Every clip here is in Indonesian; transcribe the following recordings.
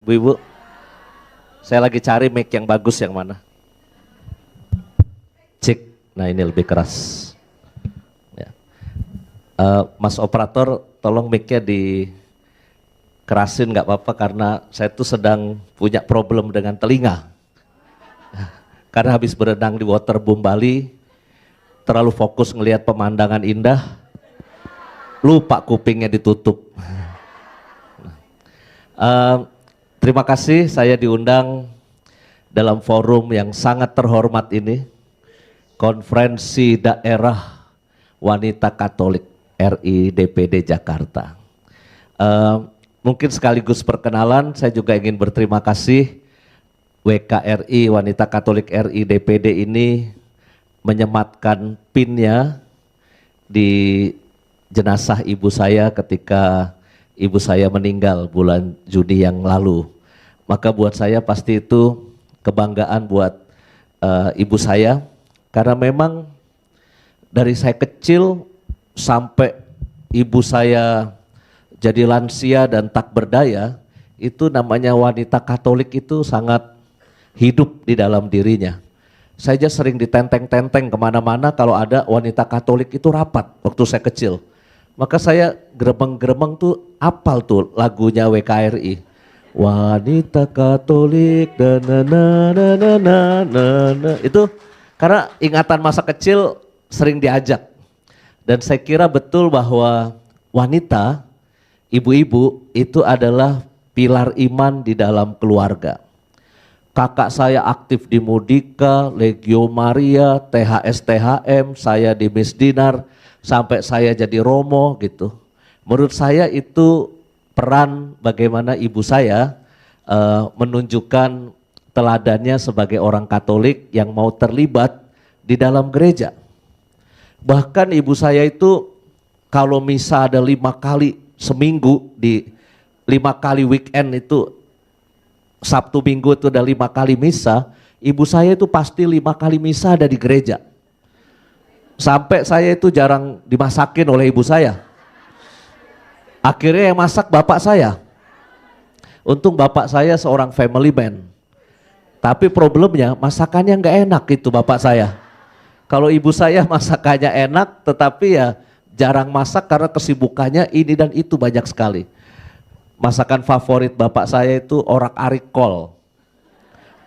Bu-ibu, saya lagi cari mic yang bagus yang mana. Cek, nah ini lebih keras. Ya. Mas operator, tolong mic-nya dikerasin nggak apa-apa karena saya tuh sedang punya problem dengan telinga. Karena habis berenang di waterboom Bali, terlalu fokus ngelihat pemandangan indah, lupa kupingnya ditutup. Terima kasih saya diundang dalam forum yang sangat terhormat ini, Konferensi Daerah Wanita Katolik RI DPD Jakarta. Mungkin sekaligus perkenalan, saya juga ingin berterima kasih WKRI Wanita Katolik RI DPD ini menyematkan pinnya di jenazah ibu saya ketika ibu saya meninggal bulan Juni yang lalu. Maka buat saya pasti itu kebanggaan buat ibu saya, karena memang dari saya kecil sampai ibu saya jadi lansia dan tak berdaya, itu namanya wanita Katolik itu sangat hidup di dalam dirinya. Saya aja sering ditenteng-tenteng kemana-mana kalau ada wanita Katolik itu rapat waktu saya kecil. Maka saya geremeng-geremeng tuh apal tuh lagunya WKRI. Wanita Katolik itu karena ingatan masa kecil sering diajak. Dan saya kira betul bahwa wanita, ibu-ibu itu adalah pilar iman di dalam keluarga. Kakak saya aktif di Mudika, Legio Maria, THS THM, saya di Misdinar, sampai saya jadi Romo gitu. Menurut saya itu peran bagaimana ibu saya menunjukkan teladannya sebagai orang Katolik yang mau terlibat di dalam gereja. Bahkan ibu saya itu kalau misa ada 5 kali seminggu, di 5 kali weekend itu Sabtu Minggu itu ada 5 kali misa, ibu saya itu pasti 5 kali misa ada di gereja. Sampai saya itu jarang dimasakin oleh ibu saya. Akhirnya yang masak bapak saya. Untung bapak saya seorang family man. Tapi problemnya masakannya nggak enak itu bapak saya. Kalau ibu saya masakannya enak, tetapi ya jarang masak karena kesibukannya ini dan itu banyak sekali. Masakan favorit bapak saya itu orak-arik kol.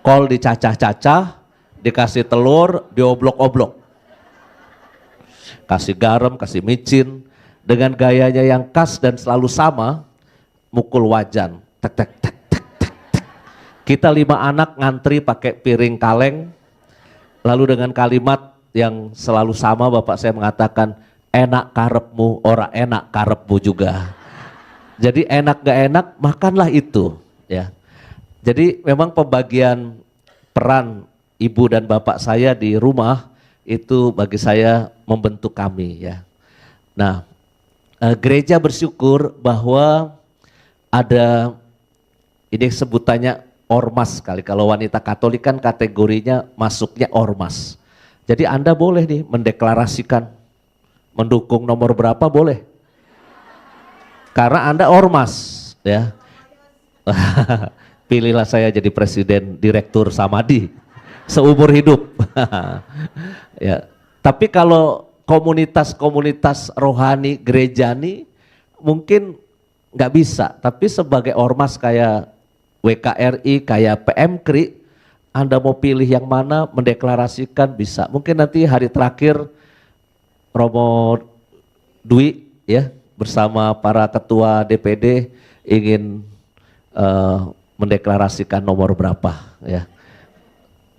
Kol dicacah-cacah, dikasih telur, dioblok-oblok. Kasih garam, kasih micin, dengan gayanya yang khas dan selalu sama, mukul wajan. Tek, tek, tek, tek, tek, tek. Kita 5 anak ngantri pakai piring kaleng, lalu dengan kalimat yang selalu sama bapak saya mengatakan, enak karepmu, ora enak karepmu juga. Jadi enak gak enak, makanlah itu. Ya. Jadi memang pembagian peran ibu dan bapak saya di rumah, itu bagi saya membentuk kami ya. Nah, gereja bersyukur bahwa ada ini sebutannya ormas kali. Kalau wanita Katolik kan kategorinya masuknya ormas. Jadi Anda boleh nih mendeklarasikan mendukung nomor berapa boleh. Karena Anda ormas ya. Pilihlah saya jadi presiden direktur Samadi seumur hidup. Ya, tapi kalau komunitas-komunitas rohani gerejani mungkin nggak bisa. Tapi sebagai ormas kayak WKRI, kayak PMKRI, Anda mau pilih yang mana, mendeklarasikan bisa. Mungkin nanti hari terakhir Romo Dwi ya bersama para ketua DPD ingin mendeklarasikan nomor berapa ya.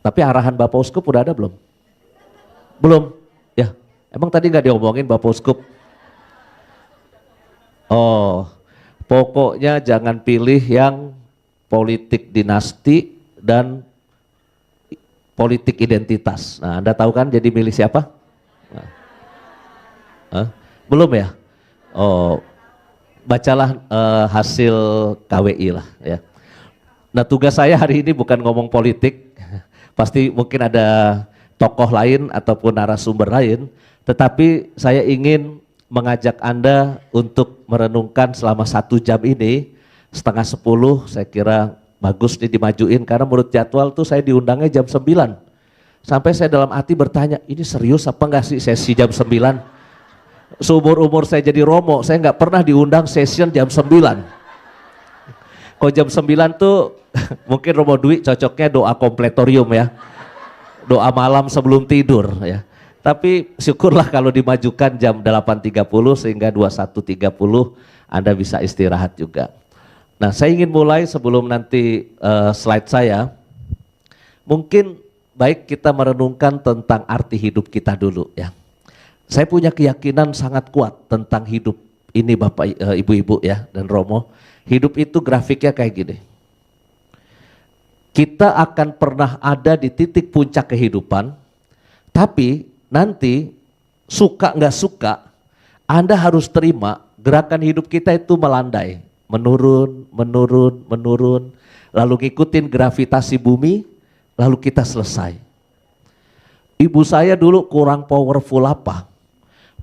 Tapi arahan Bapak Uskup udah ada belum? Belum, ya. Emang tadi nggak diomongin Bapak Uskup? Oh, pokoknya jangan pilih yang politik dinasti dan politik identitas. Nah, Anda tahu kan jadi milih siapa? Nah. Hah? Belum ya? Oh, bacalah hasil KWI lah ya. Nah, tugas saya hari ini bukan ngomong politik, pasti mungkin ada tokoh lain ataupun narasumber lain, tetapi saya ingin mengajak Anda untuk merenungkan selama 1 jam ini, setengah 10 saya kira bagus nih dimajuin karena menurut jadwal tuh saya diundangnya jam 9. Sampai saya dalam hati bertanya, ini serius apa enggak sih sesi jam 9? Seumur-umur saya jadi Romo, saya nggak pernah diundang session jam 9. Kalau jam 9 tuh mungkin Romo Dwi cocoknya doa kompletorium ya. Doa malam sebelum tidur ya. Tapi syukurlah kalau dimajukan jam 8.30 sehingga 21.30 Anda bisa istirahat juga. Nah, saya ingin mulai sebelum nanti slide saya. Mungkin baik kita merenungkan tentang arti hidup kita dulu ya. Saya punya keyakinan sangat kuat tentang hidup ini Bapak Ibu-ibu ya dan Romo. Hidup itu grafiknya kayak gini. Kita akan pernah ada di titik puncak kehidupan, tapi nanti suka nggak suka, Anda harus terima gerakan hidup kita itu melandai, menurun, menurun, menurun, lalu ngikutin gravitasi bumi, lalu kita selesai. Ibu saya dulu kurang powerful apa?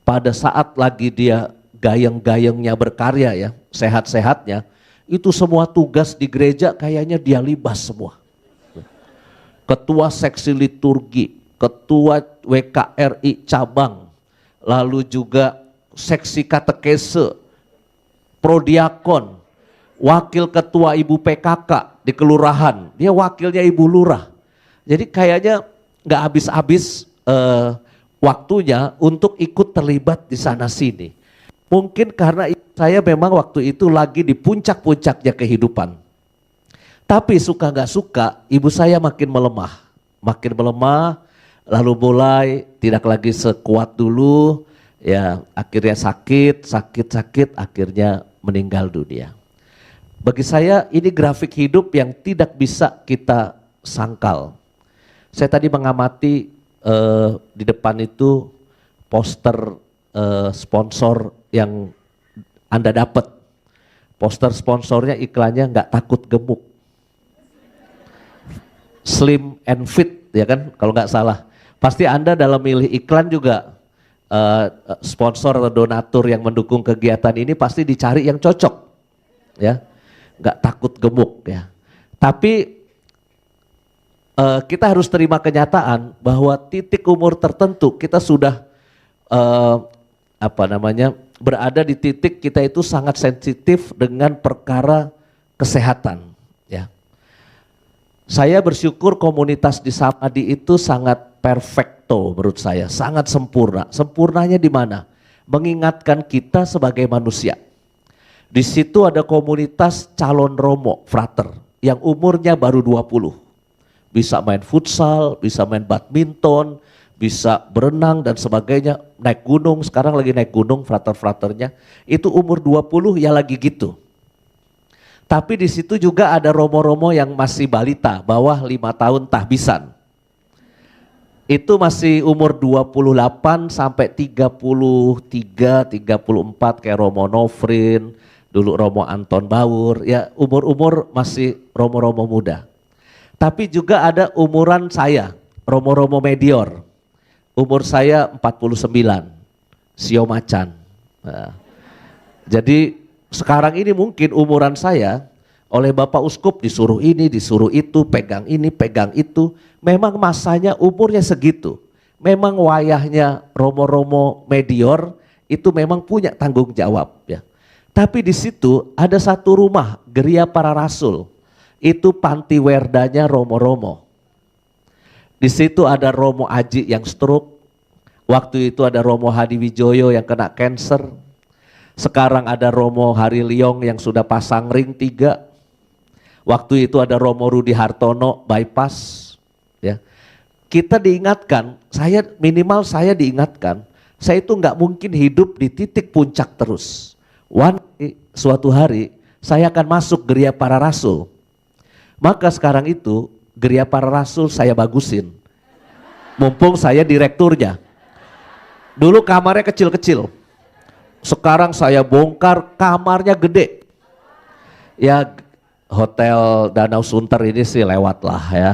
Pada saat lagi dia gayeng-gayengnya berkarya ya, sehat-sehatnya, itu semua tugas di gereja kayaknya dia libas semua. Ketua seksi liturgi, ketua WKRI cabang, lalu juga seksi katekese, prodiakon, wakil ketua ibu PKK di kelurahan, dia wakilnya ibu lurah. Jadi kayaknya nggak habis-habis waktunya untuk ikut terlibat di sana sini. Mungkin karena saya memang waktu itu lagi di puncak-puncaknya kehidupan. Tapi suka nggak suka, ibu saya makin melemah, lalu mulai tidak lagi sekuat dulu, ya akhirnya sakit, akhirnya meninggal dunia. Bagi saya ini grafik hidup yang tidak bisa kita sangkal. Saya tadi mengamati di depan itu poster sponsor yang Anda dapat. Poster sponsornya iklannya nggak takut gemuk. Slim and fit ya kan kalau nggak salah. Pasti Anda dalam milih iklan juga sponsor atau donatur yang mendukung kegiatan ini pasti dicari yang cocok. Ya. Nggak takut gemuk ya. Tapi kita harus terima kenyataan bahwa titik umur tertentu kita sudah berada di titik kita itu sangat sensitif dengan perkara kesehatan ya. Saya bersyukur komunitas di Samadi itu sangat perfecto menurut saya, sangat sempurna. Sempurnanya di mana? Mengingatkan kita sebagai manusia. Di situ ada komunitas calon Romo, frater yang umurnya baru 20. Bisa main futsal, bisa main badminton, bisa berenang dan sebagainya, naik gunung, sekarang lagi naik gunung frater-fraternya, itu umur 20 ya lagi gitu. Tapi di situ juga ada romo-romo yang masih balita, bawah 5 tahun tahbisan. Itu masih umur 28 sampai 33, 34 kayak Romo Nofrin, dulu Romo Anton Baur, ya umur-umur masih romo-romo muda. Tapi juga ada umuran saya, Romo-Romo Medior. Umur saya 49, Sio Macan. Nah, jadi sekarang ini mungkin umuran saya oleh Bapak Uskup disuruh ini, disuruh itu, pegang ini, pegang itu. Memang masanya umurnya segitu. Memang wayahnya Romo-Romo Medior itu memang punya tanggung jawab ya. Tapi di situ ada satu rumah, Geria Para Rasul. Itu panti werdanya Romo-Romo. Di situ ada Romo Aji yang stroke. Waktu itu ada Romo Hadi Wijoyo yang kena cancer. Sekarang ada Romo Hari Liong yang sudah pasang ring 3. Waktu itu ada Romo Rudi Hartono bypass. Ya. Kita diingatkan, minimal saya diingatkan, saya itu nggak mungkin hidup di titik puncak terus. Suatu hari saya akan masuk Geria Para Rasul. Maka sekarang itu Geria Para Rasul saya bagusin. Mumpung saya direkturnya. Dulu kamarnya kecil-kecil. Sekarang saya bongkar kamarnya gede. Ya Hotel Danau Sunter ini sih lewat lah ya.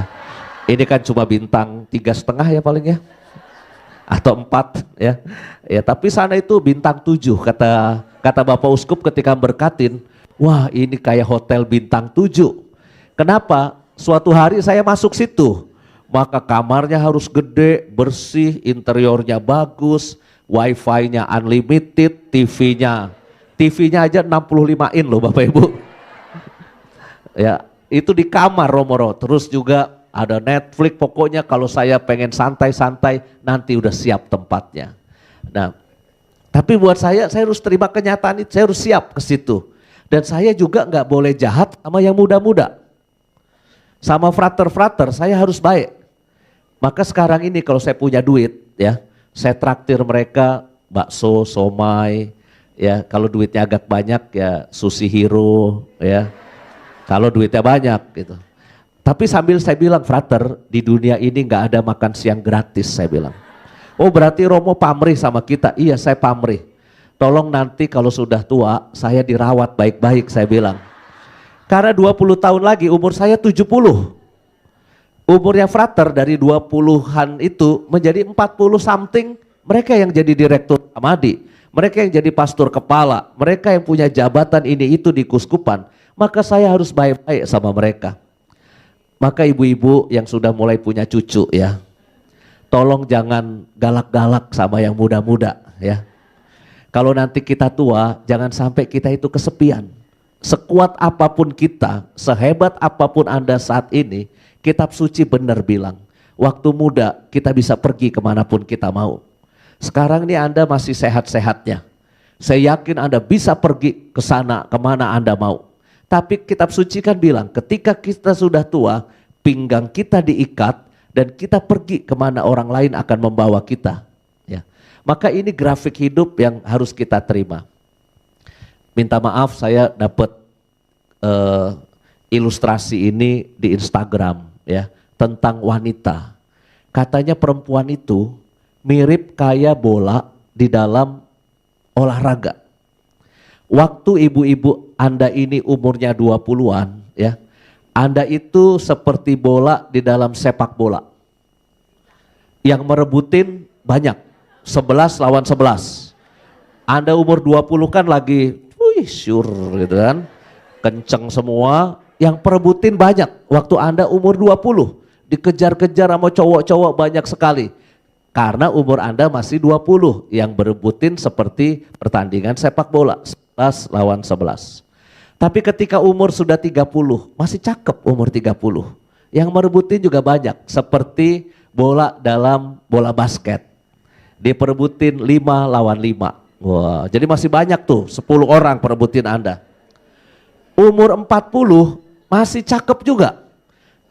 Ini kan cuma bintang 3,5 ya paling ya. Atau 4 ya. Ya tapi sana itu bintang 7 kata Bapak Uskup ketika berkatin. Wah ini kayak hotel bintang 7. Kenapa? Suatu hari saya masuk situ, maka kamarnya harus gede, bersih, interiornya bagus, wifi-nya unlimited, TV-nya aja 65 in loh Bapak Ibu. Ya, itu di kamar Romoro. Terus juga ada Netflix, pokoknya kalau saya pengen santai-santai nanti udah siap tempatnya. Nah, tapi buat saya harus terima kenyataan itu, saya harus siap ke situ. Dan saya juga nggak boleh jahat sama yang muda-muda. Sama frater-frater saya harus baik. Maka sekarang ini kalau saya punya duit ya, saya traktir mereka bakso, somai, ya kalau duitnya agak banyak ya sushi hero ya. Kalau duitnya banyak gitu. Tapi sambil saya bilang, frater, di dunia ini nggak ada makan siang gratis, saya bilang. Oh berarti Romo pamrih sama kita. Iya saya pamrih. Tolong nanti kalau sudah tua saya dirawat baik-baik, saya bilang. Karena 20 tahun lagi umur saya 70. Umurnya frater dari 20-an itu menjadi 40 something, mereka yang jadi direktur Amadi, mereka yang jadi pastor kepala, mereka yang punya jabatan ini itu di Kuskupan, maka saya harus baik-baik sama mereka. Maka ibu-ibu yang sudah mulai punya cucu ya, tolong jangan galak-galak sama yang muda-muda ya. Kalau nanti kita tua, jangan sampai kita itu kesepian. Sekuat apapun kita, sehebat apapun Anda saat ini, kitab suci benar bilang, waktu muda kita bisa pergi kemanapun kita mau. Sekarang ini Anda masih sehat-sehatnya. Saya yakin Anda bisa pergi ke sana kemana Anda mau. Tapi kitab suci kan bilang, ketika kita sudah tua, pinggang kita diikat dan kita pergi kemana orang lain akan membawa kita. Ya. Maka ini grafik hidup yang harus kita terima. Minta maaf saya dapat ilustrasi ini di Instagram ya tentang wanita. Katanya perempuan itu mirip kayak bola di dalam olahraga. Waktu ibu-ibu Anda ini umurnya 20-an ya, Anda itu seperti bola di dalam sepak bola. Yang merebutin banyak, 11 lawan 11. Anda umur 20 kan lagi sure gitu kan, kenceng semua, yang perebutin banyak. Waktu Anda umur 20, dikejar-kejar sama cowok-cowok banyak sekali. Karena umur Anda masih 20, yang berebutin seperti pertandingan sepak bola, 11 lawan 11. Tapi ketika umur sudah 30, masih cakep umur 30. Yang merebutin juga banyak, seperti bola dalam bola basket. Diperebutin 5 lawan 5. Wah, jadi masih banyak tuh, 10 orang perebutin Anda. Umur 40 masih cakep juga.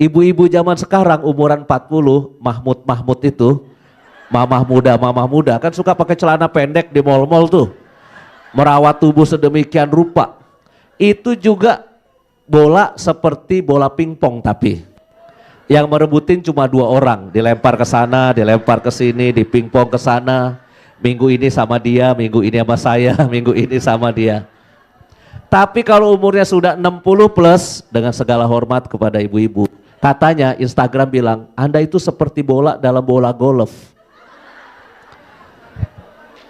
Ibu-ibu zaman sekarang umuran 40, Mahmud itu, mamah muda kan suka pakai celana pendek di mall-mall tuh. Merawat tubuh sedemikian rupa. Itu juga bola seperti bola pingpong tapi. Yang merebutin cuma 2 orang, dilempar ke sana, dilempar ke sini, dipingpong ke sana. Minggu ini sama dia, minggu ini sama saya, minggu ini sama dia. Tapi kalau umurnya sudah 60 plus, dengan segala hormat kepada ibu-ibu, katanya Instagram bilang, Anda itu seperti bola dalam bola golf.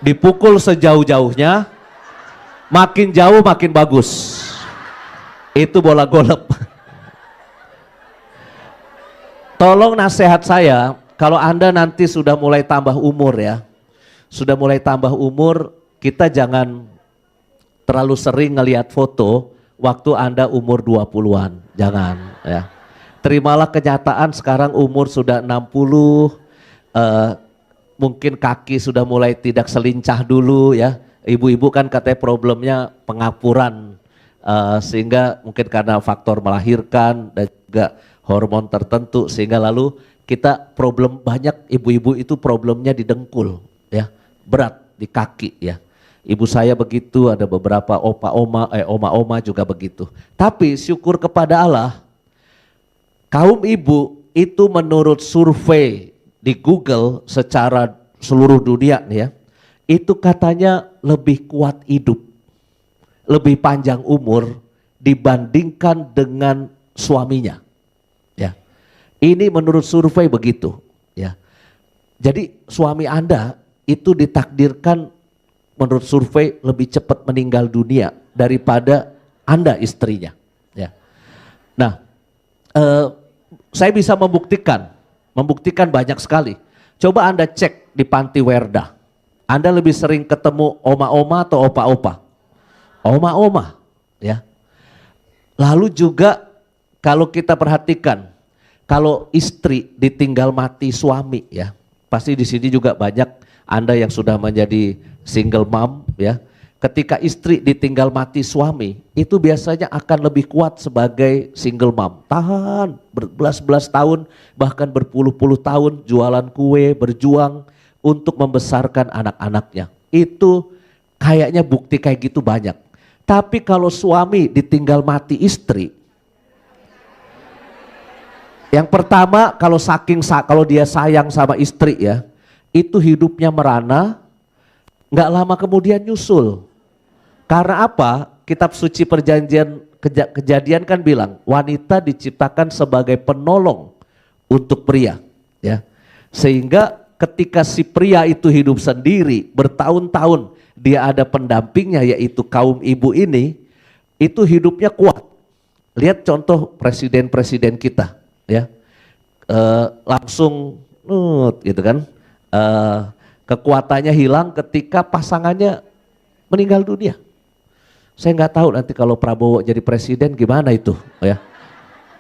Dipukul sejauh-jauhnya, makin jauh makin bagus. Itu bola golf. Tolong nasihat saya, kalau Anda nanti sudah mulai tambah umur ya, sudah mulai tambah umur, kita jangan terlalu sering ngelihat foto waktu Anda umur 20-an, jangan ya. Terimalah kenyataan sekarang umur sudah 60, mungkin kaki sudah mulai tidak selincah dulu ya. Ibu-ibu kan katanya problemnya pengapuran, sehingga mungkin karena faktor melahirkan dan juga hormon tertentu, sehingga lalu kita problem banyak ibu-ibu itu problemnya di dengkul ya. Berat di kaki ya. Ibu saya begitu, ada beberapa oma-oma juga begitu. Tapi syukur kepada Allah, kaum ibu itu menurut survei di Google secara seluruh dunia nih ya, itu katanya lebih kuat hidup, lebih panjang umur dibandingkan dengan suaminya. Ya. Ini menurut survei begitu ya. Jadi suami Anda itu ditakdirkan menurut survei lebih cepat meninggal dunia daripada Anda istrinya. Ya. Nah, eh, saya bisa membuktikan banyak sekali. Coba Anda cek di panti Werda. Anda lebih sering ketemu oma-oma atau opa-opa? Oma-oma, ya. Lalu juga kalau kita perhatikan, kalau istri ditinggal mati suami, ya, pasti di sini juga banyak Anda yang sudah menjadi single mom, ya. Ketika istri ditinggal mati suami, itu biasanya akan lebih kuat sebagai single mom. Tahan berbelas-belas tahun, bahkan berpuluh-puluh tahun jualan kue, berjuang untuk membesarkan anak-anaknya. Itu kayaknya bukti kayak gitu banyak. Tapi kalau suami ditinggal mati istri, yang pertama kalau dia sayang sama istri, ya, itu hidupnya merana, nggak lama kemudian nyusul. Karena apa? Kitab suci perjanjian kejadian kan bilang wanita diciptakan sebagai penolong untuk pria, ya. Sehingga ketika si pria itu hidup sendiri bertahun-tahun, dia ada pendampingnya yaitu kaum ibu ini, itu hidupnya kuat. Lihat contoh presiden-presiden kita, ya. Langsung gitu kan. Kekuatannya hilang ketika pasangannya meninggal dunia. Saya nggak tahu nanti kalau Prabowo jadi presiden gimana itu, ya.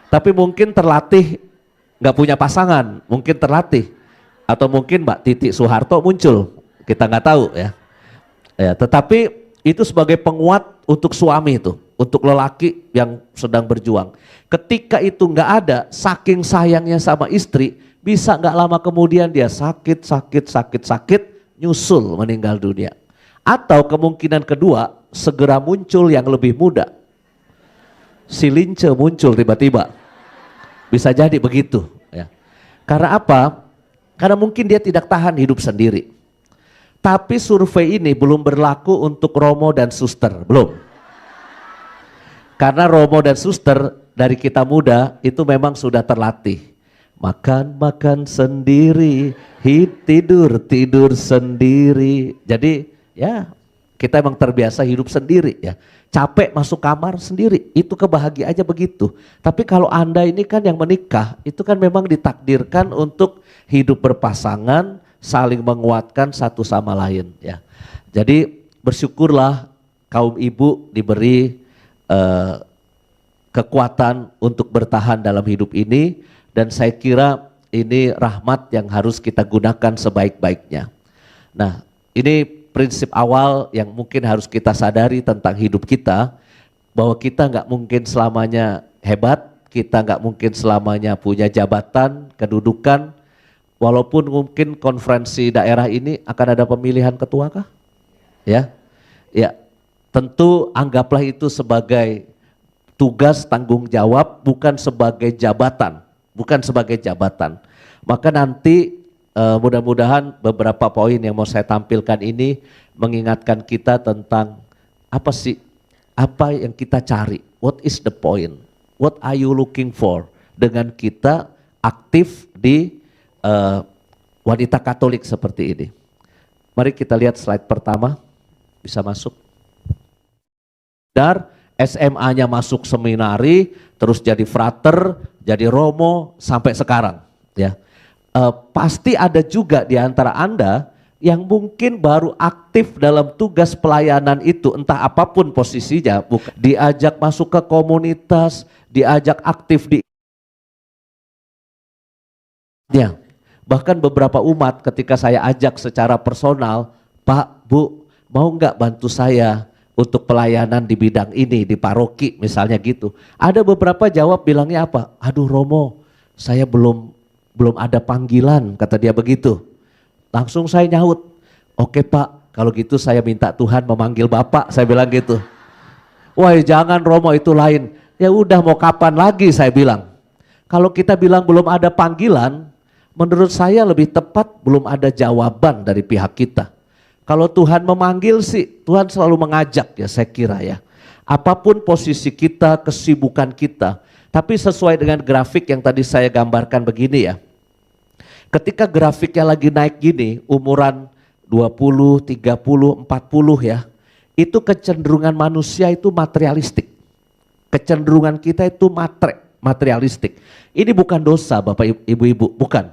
Tapi mungkin terlatih, nggak punya pasangan, mungkin terlatih, atau mungkin Mbak Titi Soeharto muncul, kita nggak tahu, ya. Ya, tetapi itu sebagai penguat untuk suami itu, untuk lelaki yang sedang berjuang. Ketika itu nggak ada, saking sayangnya sama istri, bisa nggak lama kemudian dia sakit, nyusul meninggal dunia. Atau kemungkinan kedua, segera muncul yang lebih muda. Si Lince muncul tiba-tiba. Bisa jadi begitu, ya. Karena apa? Karena mungkin dia tidak tahan hidup sendiri. Tapi survei ini belum berlaku untuk Romo dan Suster, belum. Karena Romo dan Suster dari kita muda itu memang sudah terlatih. Makan sendiri, tidur sendiri. Jadi ya, kita emang terbiasa hidup sendiri, ya. Capek masuk kamar sendiri, itu kebahagiaan aja begitu. Tapi kalau Anda ini kan yang menikah, itu kan memang ditakdirkan untuk hidup berpasangan, saling menguatkan satu sama lain, ya. Jadi bersyukurlah kaum ibu diberi kekuatan untuk bertahan dalam hidup ini, dan saya kira ini rahmat yang harus kita gunakan sebaik-baiknya. Nah, ini prinsip awal yang mungkin harus kita sadari tentang hidup kita, bahwa kita nggak mungkin selamanya hebat, kita nggak mungkin selamanya punya jabatan, kedudukan, walaupun mungkin konferensi daerah ini akan ada pemilihan ketua kah? Ya, ya, tentu anggaplah itu sebagai tugas tanggung jawab, bukan sebagai jabatan, Maka nanti mudah-mudahan beberapa poin yang mau saya tampilkan ini mengingatkan kita tentang apa yang kita cari, what is the point, what are you looking for, dengan kita aktif di wanita Katolik seperti ini. Mari kita lihat slide pertama, bisa masuk. Dar SMA-nya masuk seminari, terus jadi frater, jadi romo sampai sekarang, ya. Pasti ada juga di antara Anda yang mungkin baru aktif dalam tugas pelayanan itu, entah apapun posisinya, diajak masuk ke komunitas, diajak aktif di, ya. Bahkan beberapa umat ketika saya ajak secara personal, Pak, Bu, mau nggak bantu saya untuk pelayanan di bidang ini, di paroki misalnya gitu. Ada beberapa jawab bilangnya apa? Aduh Romo, saya belum ada panggilan, kata dia begitu. Langsung saya nyaut, oke Pak, kalau gitu saya minta Tuhan memanggil Bapak, saya bilang gitu. Wah jangan Romo, itu lain. Ya udah, mau kapan lagi, saya bilang. Kalau kita bilang belum ada panggilan, menurut saya lebih tepat belum ada jawaban dari pihak kita. Kalau Tuhan memanggil sih, Tuhan selalu mengajak, ya saya kira, ya. Apapun posisi kita, kesibukan kita. Tapi sesuai dengan grafik yang tadi saya gambarkan begini, ya. Ketika grafiknya lagi naik gini, umuran 20, 30, 40, ya. Itu kecenderungan manusia itu materialistik. Kecenderungan kita itu matre. materialistik. Ini bukan dosa Bapak Ibu-ibu, bukan.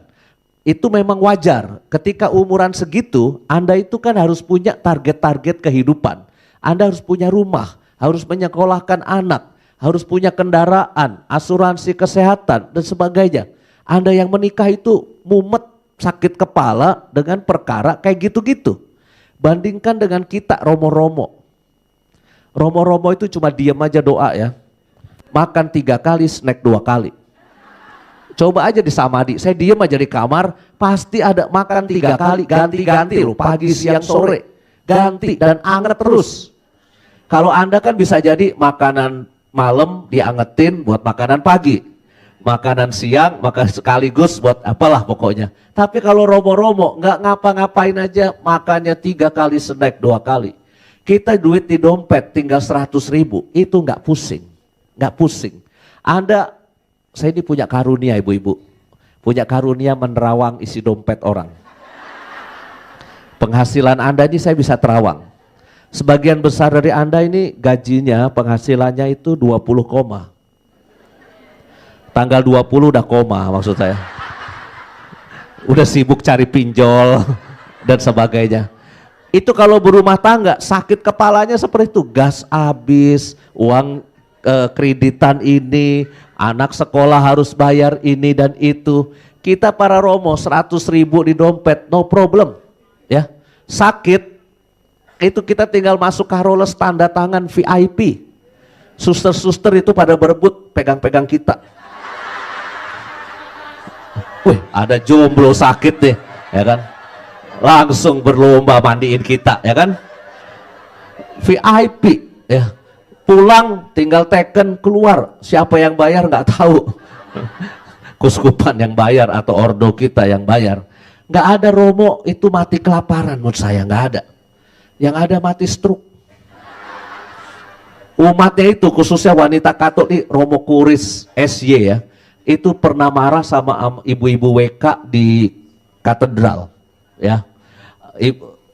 Itu memang wajar. Ketika umuran segitu, Anda itu kan harus punya target-target kehidupan. Anda harus punya rumah, harus menyekolahkan anak, harus punya kendaraan, asuransi kesehatan, dan sebagainya. Anda yang menikah itu mumet, sakit kepala dengan perkara kayak gitu-gitu. Bandingkan dengan kita romo-romo. Romo-romo itu cuma diam aja doa ya. Makan 3 kali, snack 2 kali. Coba aja di Samadhi, saya diem aja di kamar, pasti ada makan 3 kali, ganti-ganti loh, pagi, siang, sore. Ganti dan anget terus. Kalau Anda kan bisa jadi makanan malam diangetin buat makanan pagi. Makanan siang, makan sekaligus buat apalah pokoknya. Tapi kalau romo-romo, nggak ngapa-ngapain aja, makannya 3 kali, snack 2 kali. Kita duit di dompet tinggal 100.000, itu nggak pusing. Nggak pusing. Saya ini punya karunia ibu-ibu, punya karunia menerawang isi dompet orang. Penghasilan Anda ini saya bisa terawang. Sebagian besar dari Anda ini gajinya, penghasilannya itu 20 koma. Tanggal 20 udah koma maksud saya. Udah sibuk cari pinjol dan sebagainya. Itu kalau berumah tangga, sakit kepalanya seperti itu, gas habis, uang kreditan ini, anak sekolah harus bayar ini dan itu. Kita para romo 100.000 di dompet, no problem. Ya, sakit itu kita tinggal masuk Karoles tanda tangan VIP. Suster-suster itu pada berebut pegang-pegang kita. Wih, ada jomblo sakit deh, ya kan? Langsung berlomba mandiin kita, ya kan? VIP, ya. Pulang tinggal teken keluar, siapa yang bayar nggak tahu. Kuskupan yang bayar atau ordo kita yang bayar. Nggak ada romo itu mati kelaparan menurut saya, nggak ada. Yang ada mati stroke. Umatnya itu khususnya wanita Katolik, Romo Kuris SY ya, itu pernah marah sama ibu-ibu WK di katedral, ya.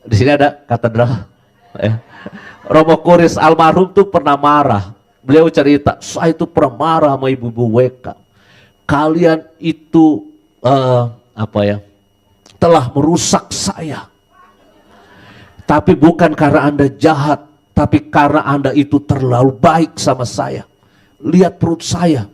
Di sini ada katedral, ya. Romo Kuris almarhum tuh pernah marah. Beliau cerita, saya itu pernah marah sama ibu-ibu WK. Kalian itu telah merusak saya. Tapi bukan karena Anda jahat, tapi karena Anda itu terlalu baik sama saya. Lihat perut saya.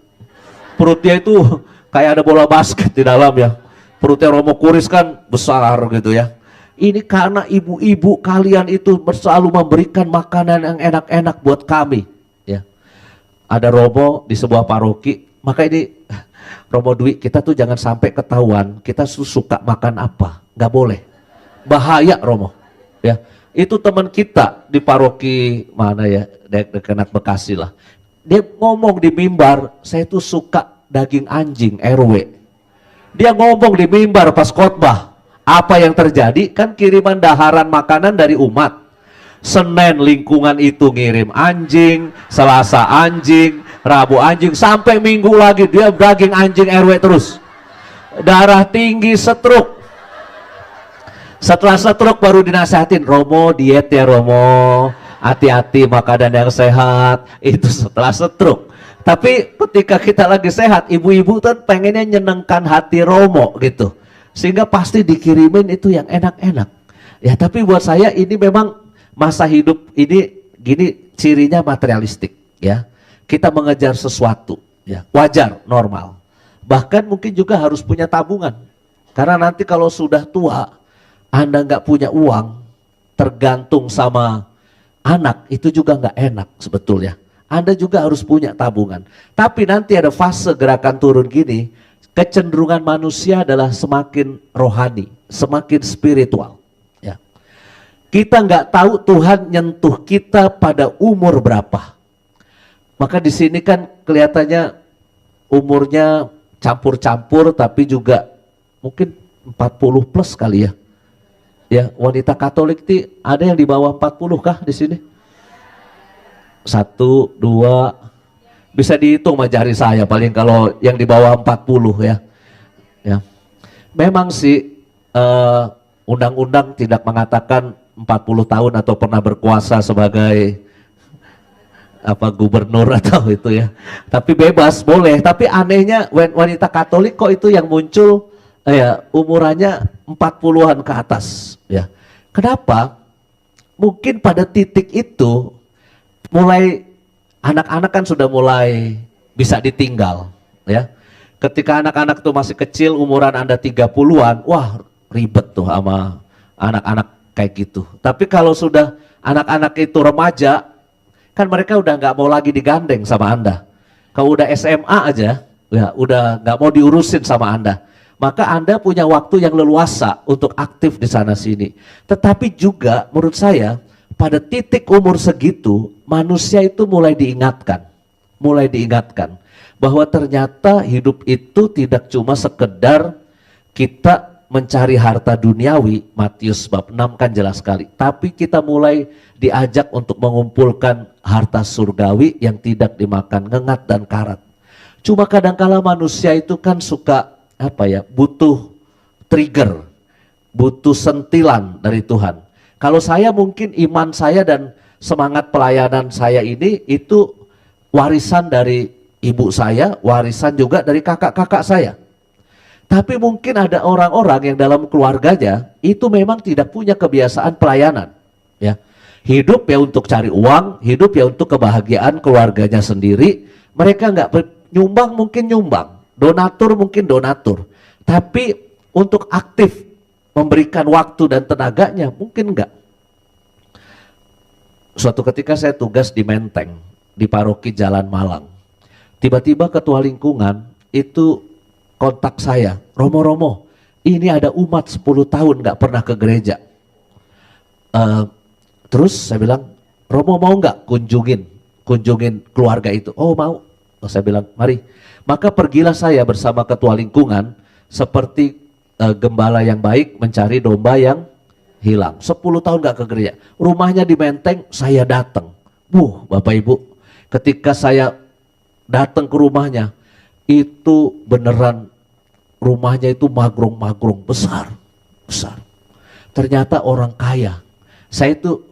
Perutnya itu kayak ada bola basket di dalam ya. Perutnya Romo Kuris kan besar gitu ya. Ini karena ibu-ibu kalian itu selalu memberikan makanan yang enak-enak buat kami. Ya. Ada Romo di sebuah paroki, maka ini Romo Dwi, kita tuh jangan sampai ketahuan kita suka makan apa, nggak boleh. Bahaya Romo. Ya, itu teman kita di paroki mana ya, dekat Bekasi lah. Dia ngomong di mimbar, saya tuh suka daging anjing RW. Dia ngomong di mimbar pas khotbah. Apa yang terjadi? Kan kiriman daharan makanan dari umat. Senin lingkungan itu ngirim anjing, Selasa anjing, Rabu anjing, sampai Minggu lagi dia daging anjing RW terus. Darah tinggi, stroke. Setelah stroke baru dinasehatin, Romo diet ya Romo, hati-hati makanan yang sehat. Itu setelah stroke. Tapi ketika kita lagi sehat, ibu-ibu kan pengennya nyenengkan hati Romo gitu. Sehingga pasti dikirimin itu yang enak-enak. Ya tapi buat saya ini memang masa hidup ini gini cirinya materialistik ya. Kita mengejar sesuatu ya, wajar, normal. Bahkan mungkin juga harus punya tabungan. Karena nanti kalau sudah tua, Anda nggak punya uang, tergantung sama anak, itu juga nggak enak sebetulnya. Anda juga harus punya tabungan. Tapi nanti ada fase gerakan turun gini, kecenderungan manusia adalah semakin rohani, semakin spiritual. Ya. Kita nggak tahu Tuhan nyentuh kita pada umur berapa. Maka di sini kan kelihatannya umurnya campur-campur, tapi juga mungkin 40 plus kali ya. Ya, wanita Katolik itu ada yang di bawah 40 kah di sini? 1, 2, bisa dihitung sama jari saya paling kalau yang di bawah 40 ya. Ya. Memang sih undang-undang tidak mengatakan 40 tahun atau pernah berkuasa sebagai apa gubernur atau itu ya. Tapi bebas boleh. Tapi anehnya wanita Katolik kok itu yang muncul ya umurannya 40-an ke atas ya. Kenapa? Mungkin pada titik itu mulai anak-anak kan sudah mulai bisa ditinggal ya. Ketika anak-anak tuh masih kecil umuran Anda 30-an, wah ribet tuh sama anak-anak kayak gitu. Tapi kalau sudah anak-anak itu remaja, kan mereka udah nggak mau lagi digandeng sama Anda. Kalau udah SMA aja, ya udah nggak mau diurusin sama Anda. Maka Anda punya waktu yang leluasa untuk aktif di sana sini. Tetapi juga menurut saya pada titik umur segitu manusia itu mulai diingatkan bahwa ternyata hidup itu tidak cuma sekedar kita mencari harta duniawi. Matius bab 6 kan jelas sekali. Tapi kita mulai diajak untuk mengumpulkan harta surgawi yang tidak dimakan ngengat dan karat. Cuma kadangkala manusia itu kan suka butuh trigger, butuh sentilan dari Tuhan. Kalau saya mungkin iman saya dan semangat pelayanan saya ini itu warisan dari ibu saya, warisan juga dari kakak-kakak saya. Tapi mungkin ada orang-orang yang dalam keluarganya itu memang tidak punya kebiasaan pelayanan. Ya, hidup ya untuk cari uang, hidup ya untuk kebahagiaan keluarganya sendiri. Mereka nggak nyumbang, mungkin nyumbang, donatur mungkin donatur. Tapi untuk aktif memberikan waktu dan tenaganya mungkin enggak. Suatu ketika saya tugas di Menteng, di paroki Jalan Malang. Tiba-tiba ketua lingkungan itu kontak saya, Romo, ini ada umat 10 tahun nggak pernah ke gereja. Terus saya bilang, Romo mau nggak kunjungin keluarga itu? Oh mau. Saya bilang, mari. Maka pergilah saya bersama ketua lingkungan seperti gembala yang baik mencari domba yang hilang. 10 tahun gak ke gereja. Rumahnya di Menteng, saya datang. Bapak Ibu, ketika saya datang ke rumahnya, itu beneran rumahnya itu magrong-magrong, besar. Ternyata orang kaya. Saya itu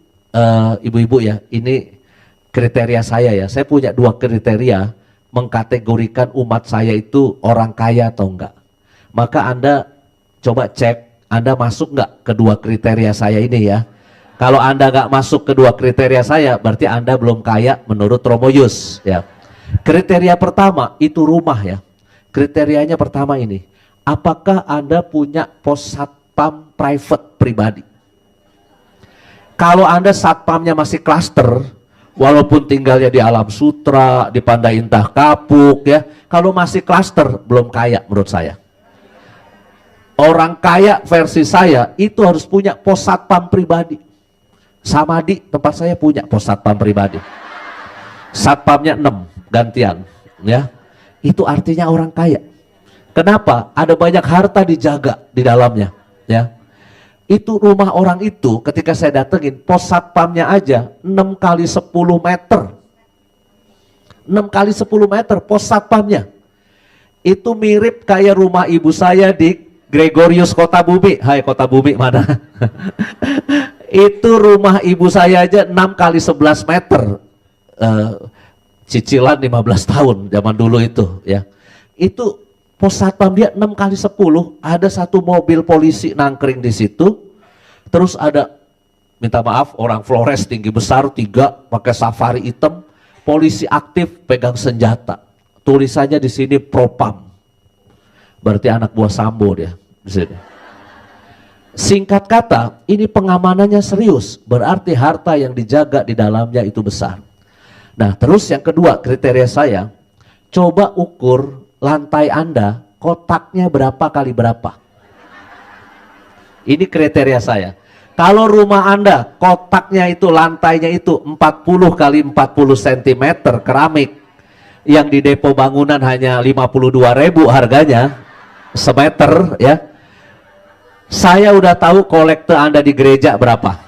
ibu-ibu ya, ini kriteria saya ya. Saya punya 2 kriteria mengkategorikan umat saya itu orang kaya atau enggak. Maka Anda coba cek, Anda masuk nggak ke 2 kriteria saya ini ya. Kalau Anda nggak masuk ke 2 kriteria saya, berarti Anda belum kaya menurut Romo Yus ya. Kriteria pertama itu rumah ya. Kriterianya pertama ini, apakah Anda punya pos satpam private pribadi? Kalau Anda satpamnya masih klaster, walaupun tinggalnya di Alam Sutra, di Pandai Indah Kapuk ya, kalau masih klaster belum kaya menurut saya. Orang kaya versi saya itu harus punya pos satpam pribadi. Samadi tempat saya punya pos satpam pribadi. Satpamnya 6 gantian ya. Itu artinya orang kaya. Kenapa? Ada banyak harta dijaga di dalamnya ya. Itu rumah orang itu ketika saya datengin pos satpamnya aja 6 kali 10 meter. 6 kali 10 meter pos satpamnya. Itu mirip kayak rumah ibu saya di Gregorius Kota Bumi. Hai Kota Bumi mana? Itu rumah ibu saya aja 6 kali 11 meter. Cicilan 15 tahun zaman dulu itu ya. Itu pos satpam dia 6 kali 10, ada 1 mobil polisi nangkring di situ. Terus ada, minta maaf, orang Flores tinggi besar 3 pakai safari hitam, polisi aktif pegang senjata. Tulisannya di sini Propam. Berarti anak buah Sambo dia di sini. Singkat kata, ini pengamanannya serius, berarti harta yang dijaga di dalamnya itu besar. Nah, terus yang kedua kriteria saya, coba ukur lantai Anda, kotaknya berapa kali berapa. Ini kriteria saya. Kalau rumah Anda, kotaknya itu, lantainya itu 40 kali 40 cm keramik, yang di depo bangunan hanya 52.000 harganya, semeter ya. Saya udah tahu kolekte Anda di gereja berapa.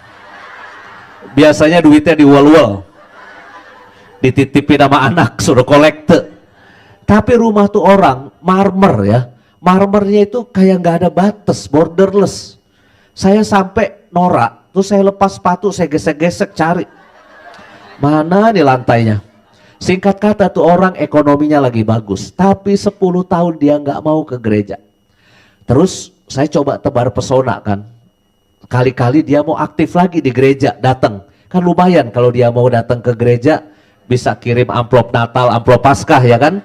Biasanya duitnya diwol-wol, dititipin sama anak, suruh kolekte. Tapi rumah tuh orang, marmer ya. Marmernya itu kayak nggak ada batas, borderless. Saya sampai norak, terus saya lepas sepatu, saya gesek-gesek cari. Mana nih lantainya? Singkat kata tuh orang ekonominya lagi bagus, tapi 10 tahun dia nggak mau ke gereja. Terus saya coba tebar pesona kan, kali-kali dia mau aktif lagi di gereja, datang. Kan lumayan kalau dia mau datang ke gereja, bisa kirim amplop Natal, amplop Paskah ya kan.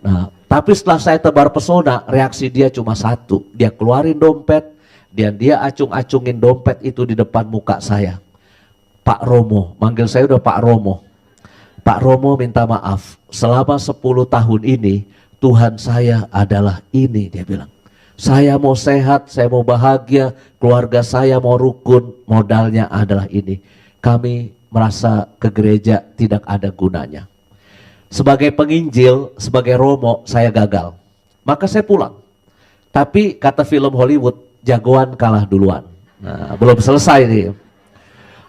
Nah, tapi setelah saya tebar pesona, reaksi dia cuma satu. Dia keluarin dompet, dan dia acung-acungin dompet itu di depan muka saya. Pak Romo, manggil saya udah Pak Romo. Pak Romo minta maaf, selama 10 tahun ini Tuhan saya adalah ini, dia bilang. Saya mau sehat, saya mau bahagia, keluarga saya mau rukun, modalnya adalah ini. Kami merasa ke gereja tidak ada gunanya. Sebagai penginjil, sebagai Romo, saya gagal. Maka saya pulang. Tapi kata film Hollywood, jagoan kalah duluan. Nah, belum selesai nih.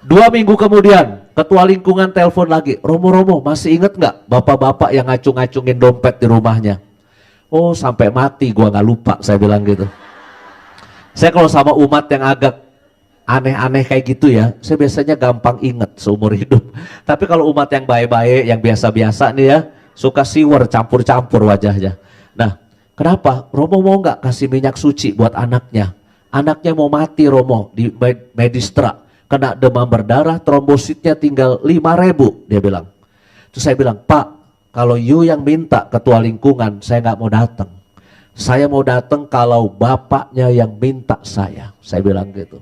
2 minggu kemudian, ketua lingkungan telepon lagi. Romo, masih inget nggak bapak-bapak yang ngacung-ngacungin dompet di rumahnya? Oh, sampai mati gua nggak lupa, saya bilang gitu. Saya kalau sama umat yang agak aneh-aneh kayak gitu ya, saya biasanya gampang inget seumur hidup. Tapi kalau umat yang baik-baik, yang biasa-biasa nih ya, suka siwer, campur-campur wajahnya. Nah, kenapa? Romo mau nggak kasih minyak suci buat anaknya? Anaknya mau mati Romo di Medistra, kena demam berdarah, trombositnya tinggal 5.000, dia bilang. Terus saya bilang, Pak, kalau you yang minta ketua lingkungan, saya nggak mau datang. Saya mau datang kalau bapaknya yang minta saya bilang gitu.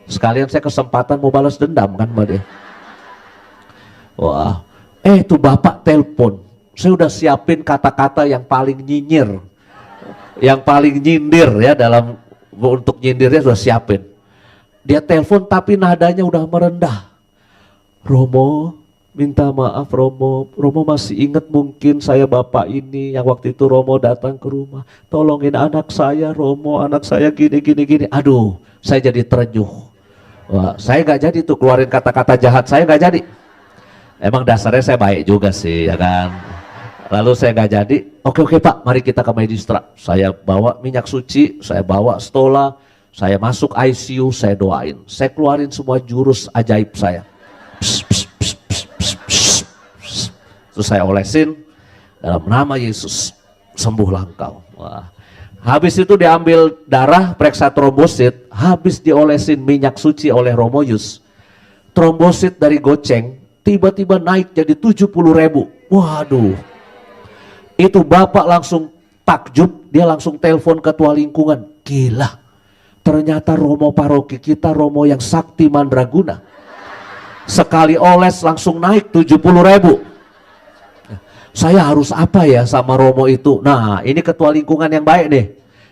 Sekalian saya kesempatan mau balas dendam kan sama dia. Wah, tuh bapak telepon. Saya udah siapin kata-kata yang paling nyinyir, yang paling nyindir ya, dalam untuk nyindirnya sudah siapin. Dia telepon tapi nadanya udah merendah. Romo, minta maaf Romo. Romo masih ingat mungkin saya bapak ini yang waktu itu Romo datang ke rumah. Tolongin anak saya Romo, anak saya gini. Aduh, saya jadi terenyuh. Wah, saya nggak jadi tuh keluarin kata-kata jahat, saya nggak jadi. Emang dasarnya saya baik juga sih ya kan. Lalu saya nggak jadi. Oke Pak, mari kita ke Medistra. Saya bawa minyak suci, saya bawa stola, saya masuk ICU, saya doain. Saya keluarin semua jurus ajaib saya. Terus saya olesin, dalam nama Yesus, sembuhlah engkau. Wah. Habis itu diambil darah, periksa trombosit, habis diolesin minyak suci oleh Romo Yus. Trombosit dari goceng, tiba-tiba naik jadi 70.000. Waduh. Itu bapak langsung takjub, dia langsung telepon ketua lingkungan. Gila, ternyata Romo paroki kita Romo yang sakti mandraguna. Sekali oles langsung naik 70.000. Saya harus apa ya sama Romo itu? Nah, ini ketua lingkungan yang baik nih.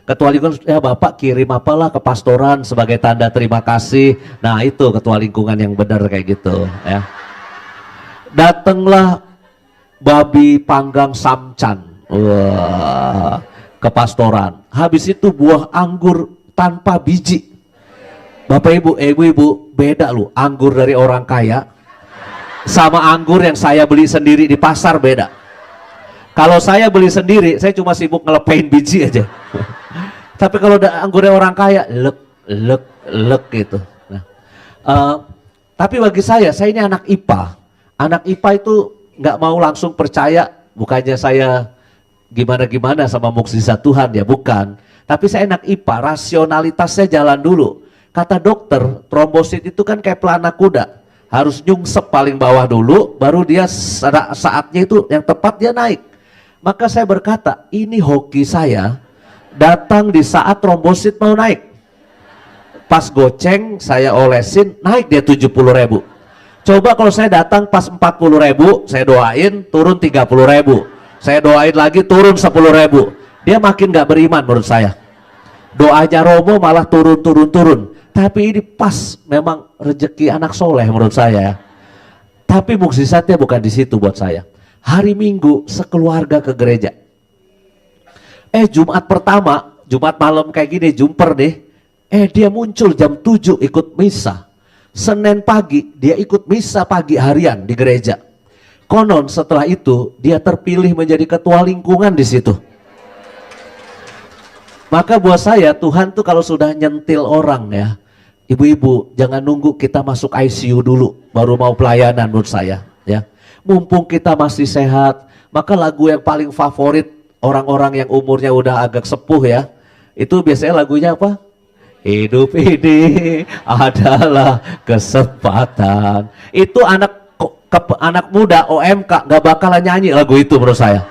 Ketua lingkungan, ya Bapak kirim apalah ke pastoran sebagai tanda terima kasih. Nah, itu ketua lingkungan yang benar kayak gitu ya. Datanglah babi panggang samcan. Wah, ke pastoran. Habis itu buah anggur tanpa biji. Bapak Ibu, ibu-ibu, beda loh anggur dari orang kaya sama anggur yang saya beli sendiri di pasar, beda. Kalau saya beli sendiri, saya cuma sibuk ngelepain biji aja. Tapi kalau anggurnya orang kaya, lek gitu. Nah, tapi bagi saya ini anak IPA. Anak IPA itu nggak mau langsung percaya, bukannya saya gimana-gimana sama mukjizat Tuhan ya, bukan. Tapi saya anak IPA, rasionalitasnya jalan dulu. Kata dokter, trombosit itu kan kayak pelana kuda. Harus nyungsep paling bawah dulu, baru dia saatnya itu yang tepat dia naik. Maka saya berkata, ini hoki saya datang di saat trombosit mau naik. Pas goceng saya olesin, naik dia 70.000. Coba kalau saya datang pas 40.000, saya doain turun 30.000. Saya doain lagi turun 10.000. Dia makin gak beriman menurut saya. Doanya Romo malah turun. Tapi ini pas, memang rezeki anak soleh menurut saya. Tapi mukjizatnya bukan di situ buat saya. Hari Minggu sekeluarga ke gereja. Jumat pertama, Jumat malam kayak gini, jumper nih. Dia muncul jam 7 ikut misa. Senin pagi dia ikut misa pagi harian di gereja. Konon setelah itu dia terpilih menjadi ketua lingkungan di situ. Maka buat saya Tuhan tuh kalau sudah nyentil orang ya, ibu-ibu jangan nunggu kita masuk ICU dulu baru mau pelayanan menurut saya ya. mumpung kita masih sehat. Maka lagu yang paling favorit orang-orang yang umurnya udah agak sepuh ya, itu biasanya lagunya apa? Hidup ini adalah kesempatan. Itu anak muda OMK nggak bakalan nyanyi lagu itu menurut saya.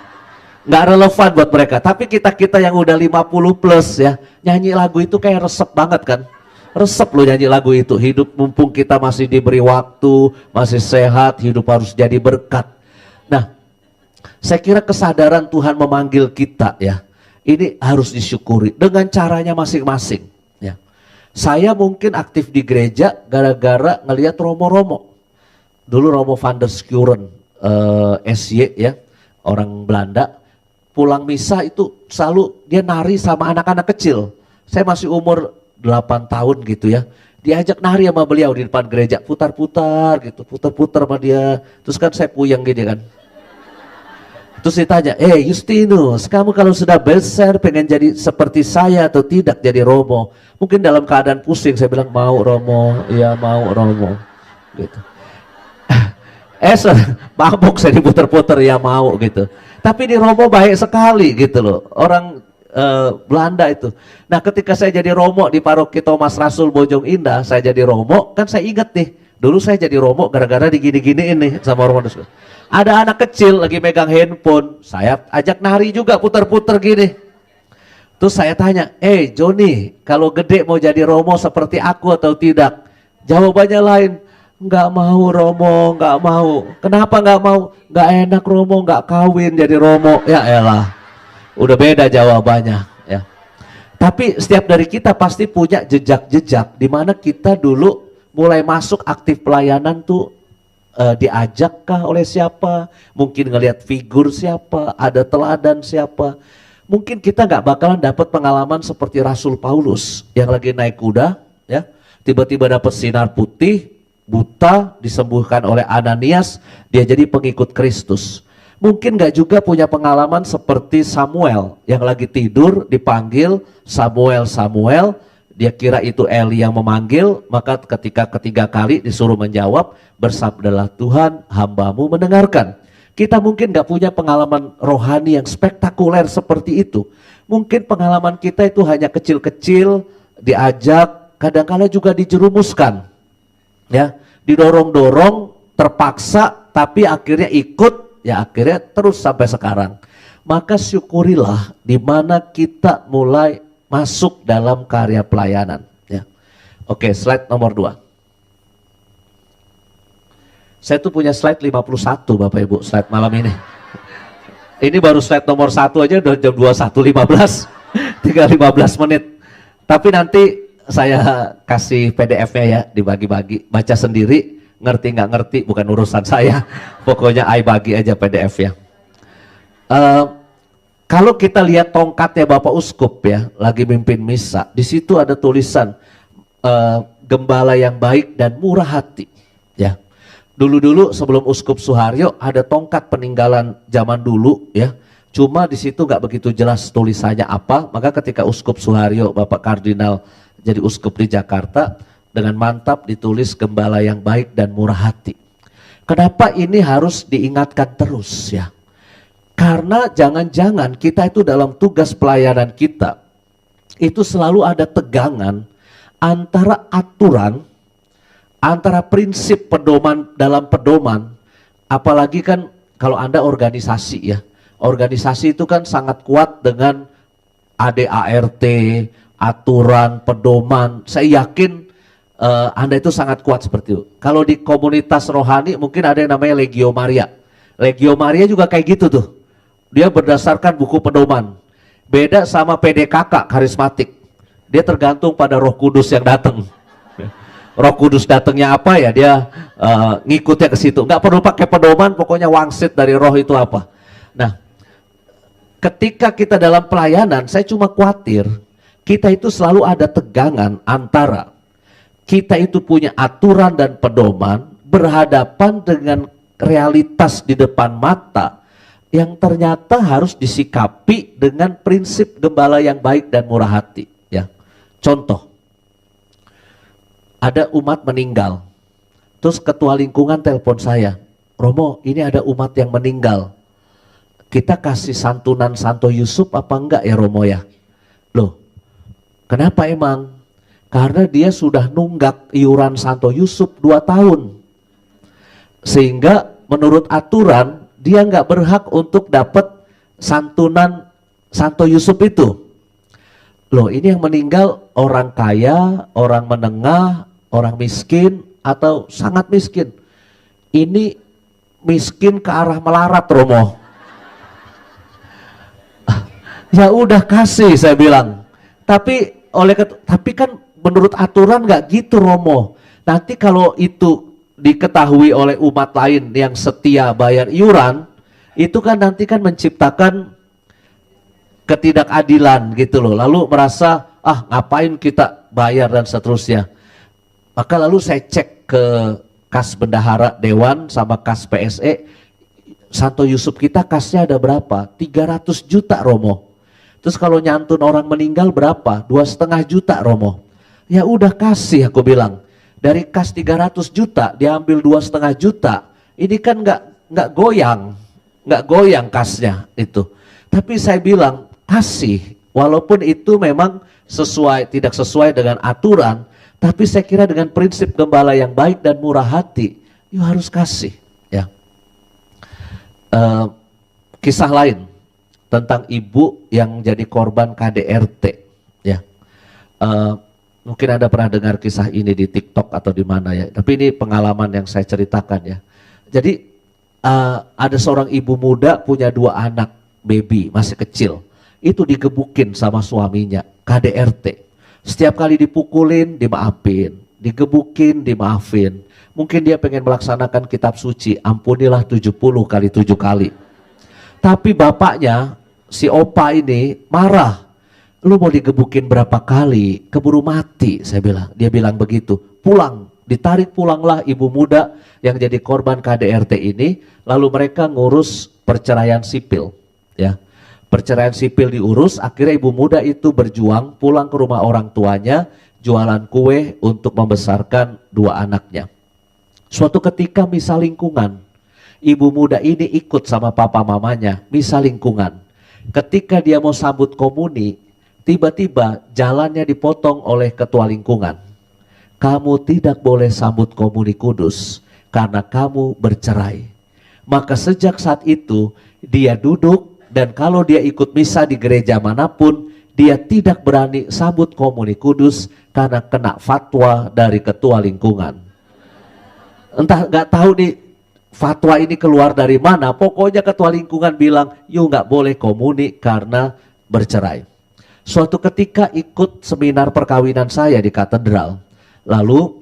Nggak relevan buat mereka. Tapi kita yang udah 50 plus ya, nyanyi lagu itu kayak resep banget kan. Resep loh nyanyi lagu itu. Hidup mumpung kita masih diberi waktu, masih sehat, hidup harus jadi berkat. Nah, saya kira kesadaran Tuhan memanggil kita ya, ini harus disyukuri dengan caranya masing-masing ya. Saya mungkin aktif di gereja gara-gara ngelihat Romo-Romo. Dulu Romo van der Skuren, SY ya, orang Belanda. Pulang misa itu selalu dia nari sama anak-anak kecil. Saya masih umur 8 tahun gitu ya. Diajak nari sama beliau di depan gereja, putar-putar gitu, putar-putar sama dia. Terus kan saya puyeng gitu kan. Terus ditanya, Justinus, kamu kalau sudah besar pengen jadi seperti saya atau tidak jadi Romo? Mungkin dalam keadaan pusing, saya bilang mau Romo, iya mau Romo. Gitu. Mabuk saya diputer-puter, ya mau gitu. Tapi di Romo baik sekali gitu loh, orang Belanda itu. Nah ketika saya jadi Romo di paroki Thomas Rasul Bojong Indah, saya jadi Romo, kan saya ingat nih, dulu saya jadi Romo gara-gara digini-gini ini sama Romo. Ada anak kecil lagi megang handphone, saya ajak nari juga putar-putar gini. Terus saya tanya, Joni, kalau gede mau jadi Romo seperti aku atau tidak? Jawabannya lain. Nggak mau Romo, nggak mau. Kenapa nggak mau? Nggak enak Romo, nggak kawin jadi Romo. Ya elah, udah beda jawabannya ya. Tapi setiap dari kita pasti punya jejak-jejak di mana kita dulu mulai masuk aktif pelayanan tuh diajakkah oleh siapa? Mungkin ngelihat figur siapa, ada teladan siapa. Mungkin kita nggak bakalan dapat pengalaman seperti Rasul Paulus yang lagi naik kuda ya, tiba-tiba dapat sinar putih, buta, disembuhkan oleh Ananias, dia jadi pengikut Kristus. Mungkin gak juga punya pengalaman seperti Samuel yang lagi tidur dipanggil Samuel, Samuel, dia kira itu Eli yang memanggil, maka ketika ketiga kali disuruh menjawab, bersabdalah Tuhan, hambamu mendengarkan. Kita mungkin gak punya pengalaman rohani yang spektakuler seperti itu. Mungkin pengalaman kita itu hanya kecil-kecil, diajak, kadang-kala juga dijerumuskan. Ya, didorong-dorong, terpaksa, tapi akhirnya ikut, ya akhirnya terus sampai sekarang. Maka syukurilah di mana kita mulai masuk dalam karya pelayanan. Ya. Oke, slide nomor 2. Saya tuh punya slide 51 Bapak Ibu, slide malam ini. Ini baru slide nomor 1 aja udah jam 21.15, tinggal 15 menit. Tapi nanti saya kasih PDF-nya ya, dibagi-bagi, baca sendiri, ngerti nggak ngerti bukan urusan saya, pokoknya bagi aja PDF-nya. Kalau kita lihat tongkatnya Bapak Uskup ya, lagi mimpin misa, di situ ada tulisan gembala yang baik dan murah hati. Ya, dulu-dulu sebelum Uskup Suharyo ada tongkat peninggalan zaman dulu ya. Cuma di situ nggak begitu jelas tulisannya apa, maka ketika Uskup Suharyo Bapak Kardinal jadi uskup di Jakarta, dengan mantap ditulis gembala yang baik dan murah hati. Kenapa ini harus diingatkan terus ya? Karena jangan-jangan kita itu dalam tugas pelayanan kita, itu selalu ada tegangan antara aturan, antara prinsip pedoman dalam pedoman, apalagi kan kalau Anda organisasi ya, organisasi itu kan sangat kuat dengan ADART, aturan, pedoman. Saya yakin Anda itu sangat kuat seperti itu. Kalau di komunitas rohani mungkin ada yang namanya Legio Maria. Legio Maria juga kayak gitu tuh. Dia berdasarkan buku pedoman. Beda sama PDKK karismatik. Dia tergantung pada Roh Kudus yang datang. Roh Kudus datangnya apa ya, dia ngikutnya ke situ. Nggak perlu pakai pedoman, pokoknya wangsit dari Roh itu apa. Nah, ketika kita dalam pelayanan, saya cuma khawatir kita itu selalu ada tegangan antara kita itu punya aturan dan pedoman berhadapan dengan realitas di depan mata yang ternyata harus disikapi dengan prinsip gembala yang baik dan murah hati. Ya, contoh, ada umat meninggal, terus ketua lingkungan telepon saya, Romo ini ada umat yang meninggal, kita kasih santunan Santo Yusuf apa enggak ya Romo ya? Loh, kenapa emang? Karena dia sudah nunggak iuran Santo Yusuf 2 tahun. Sehingga menurut aturan dia nggak berhak untuk dapat santunan Santo Yusuf itu. Loh, ini yang meninggal orang kaya, orang menengah, orang miskin, atau sangat miskin. Ini miskin ke arah melarat Romo. Ya udah kasih saya bilang. Tapi kan menurut aturan nggak gitu Romo. Nanti kalau itu diketahui oleh umat lain yang setia bayar iuran, itu kan nanti kan menciptakan ketidakadilan gitu loh. Lalu merasa ngapain kita bayar dan seterusnya. Maka lalu saya cek ke kas bendahara dewan sama kas PSE, Santo Yusuf kita kasnya ada berapa? 300 juta Romo. Terus kalau nyantun orang meninggal berapa? 2,5 juta Romo. Ya udah kasih aku bilang. Dari kas 300 juta diambil 2,5 juta. Ini kan nggak goyang kasnya itu. Tapi saya bilang kasih, walaupun itu memang tidak sesuai dengan aturan, tapi saya kira dengan prinsip gembala yang baik dan murah hati, you harus kasih. Ya. Kisah lain tentang ibu yang jadi korban KDRT. Ya. Mungkin Anda pernah dengar kisah ini di TikTok atau di mana ya. Tapi ini pengalaman yang saya ceritakan ya. Jadi ada seorang ibu muda punya 2 anak baby masih kecil. Itu digebukin sama suaminya, KDRT. Setiap kali dipukulin, dimaafin. Digebukin, dimaafin. Mungkin dia pengen melaksanakan kitab suci, ampunilah 70 kali 7 kali. Tapi bapaknya, si opa ini marah. Lu mau digebukin berapa kali, keburu mati, saya bilang. Dia bilang begitu. Pulang, ditarik pulanglah ibu muda yang jadi korban KDRT ini. Lalu mereka ngurus perceraian sipil. Ya. Perceraian sipil diurus, akhirnya ibu muda itu berjuang pulang ke rumah orang tuanya, jualan kue untuk membesarkan 2 anaknya. Suatu ketika misa lingkungan, ibu muda ini ikut sama papa mamanya misa lingkungan. Ketika dia mau sambut komuni, tiba-tiba jalannya dipotong oleh ketua lingkungan. Kamu tidak boleh sambut komuni kudus karena kamu bercerai. Maka sejak saat itu dia duduk, dan kalau dia ikut misa di gereja manapun, dia tidak berani sambut komuni kudus karena kena fatwa dari ketua lingkungan. Entah nggak tahu nih fatwa ini keluar dari mana, pokoknya ketua lingkungan bilang, you nggak boleh komuni karena bercerai. Suatu ketika ikut seminar perkawinan saya di katedral, lalu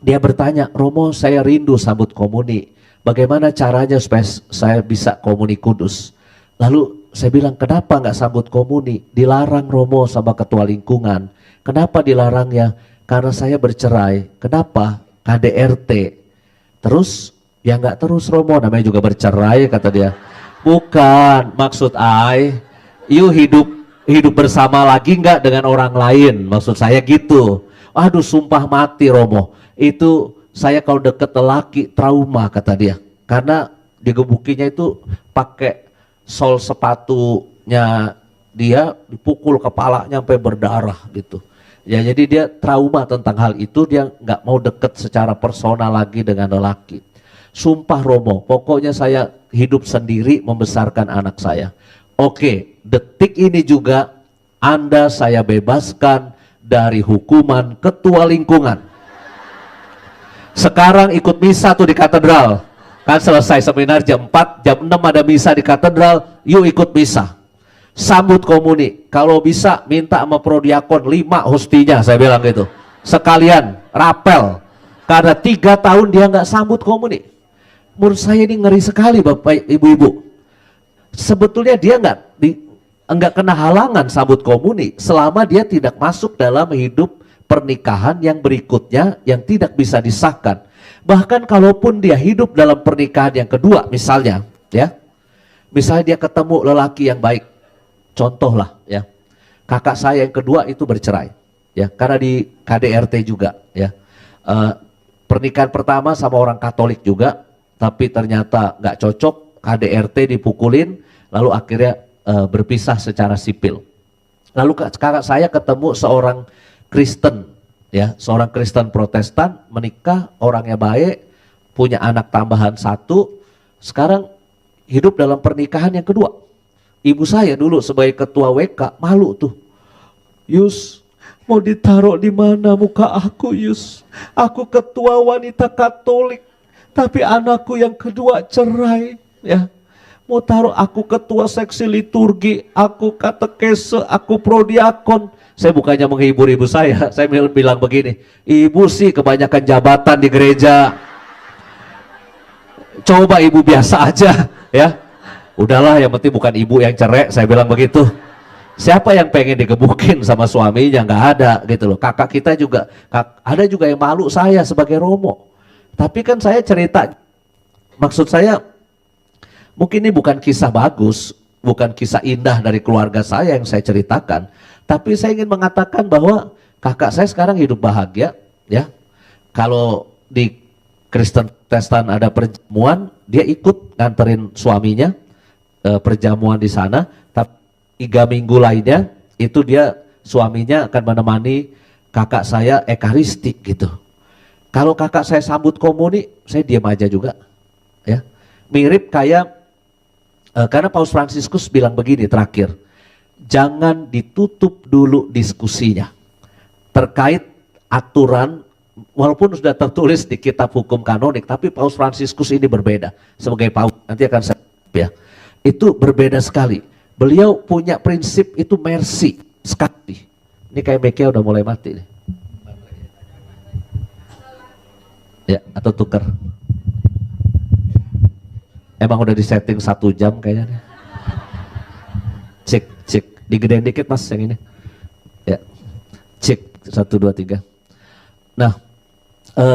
dia bertanya, Romo saya rindu sambut komuni, bagaimana caranya supaya saya bisa komuni kudus? Lalu saya bilang, kenapa nggak sambut komuni? Dilarang Romo sama ketua lingkungan. Kenapa dilarangnya? Karena saya bercerai. Kenapa? KDRT. Terus, ya nggak terus Romo, namanya juga bercerai kata dia. Bukan, maksud you hidup bersama lagi nggak dengan orang lain? Maksud saya gitu. Aduh sumpah mati Romo. Itu saya kalau deket lelaki trauma kata dia. Karena digebukinya itu pakai sol sepatunya dia, dipukul kepalanya sampai berdarah gitu. Ya jadi dia trauma tentang hal itu, dia nggak mau deket secara personal lagi dengan lelaki. Sumpah Romo, pokoknya saya hidup sendiri membesarkan anak saya. Oke, detik ini juga Anda saya bebaskan dari hukuman ketua lingkungan. Sekarang ikut misa tuh di katedral. Kan selesai seminar jam 4, jam 6 ada misa di katedral, yuk ikut misa. Sambut komuni, kalau bisa minta sama prodiakon 5 hostinya, saya bilang gitu. Sekalian, rapel. Karena 3 tahun dia nggak sambut komuni. Menurut saya ini ngeri sekali Bapak Ibu-Ibu. Sebetulnya dia nggak kena halangan sambut komuni, selama dia tidak masuk dalam hidup pernikahan yang berikutnya yang tidak bisa disahkan. Bahkan kalaupun dia hidup dalam pernikahan yang kedua misalnya, ya, misalnya dia ketemu lelaki yang baik, contoh lah, ya, kakak saya yang kedua itu bercerai, ya, karena di KDRT juga, ya, pernikahan pertama sama orang Katolik juga, tapi ternyata nggak cocok, KDRT dipukulin, lalu akhirnya berpisah secara sipil. Lalu kakak saya ketemu seorang Kristen, ya, seorang Kristen Protestan, menikah, orangnya baik, punya anak tambahan 1, sekarang hidup dalam pernikahan yang kedua. Ibu saya dulu sebagai ketua WK malu tuh. Yus, mau ditaruh di mana muka aku, Yus? Aku ketua wanita Katolik, tapi anakku yang kedua cerai, ya. Mau taruh aku ketua seksi liturgi, aku katekese, aku prodiakon. Saya bukannya menghibur ibu saya bilang begini, ibu sih kebanyakan jabatan di gereja. Coba ibu biasa aja, ya. Udahlah, yang penting bukan ibu yang cerai, saya bilang begitu. Siapa yang pengen digebukin sama suaminya? Nggak ada gitu loh. Kakak kita juga, ada juga yang malu saya sebagai Romo. Tapi kan saya cerita, maksud saya mungkin ini bukan kisah bagus, bukan kisah indah dari keluarga saya yang saya ceritakan. Tapi saya ingin mengatakan bahwa kakak saya sekarang hidup bahagia, ya. Kalau di Kristen Protestan ada perjamuan, dia ikut nganterin suaminya perjamuan di sana. Tapi 3 minggu lainnya itu dia suaminya akan menemani kakak saya Ekaristi gitu. Kalau kakak saya sambut komuni, saya diam aja juga, ya. Mirip kayak karena Paus Fransiskus bilang begini terakhir, jangan ditutup dulu diskusinya terkait aturan. Walaupun sudah tertulis di kitab hukum kanonik, tapi Paus Fransiskus ini berbeda sebagai paus. Nanti akan saya, ya, itu berbeda sekali. Beliau punya prinsip itu mercy sekali. Ini kayak Mekia udah mulai mati nih. Ya, atau tuker. Emang udah disetting 1 jam kayaknya nih. Cek, digedein dikit mas yang ini. Ya, cek 1, 2, 3. Nah,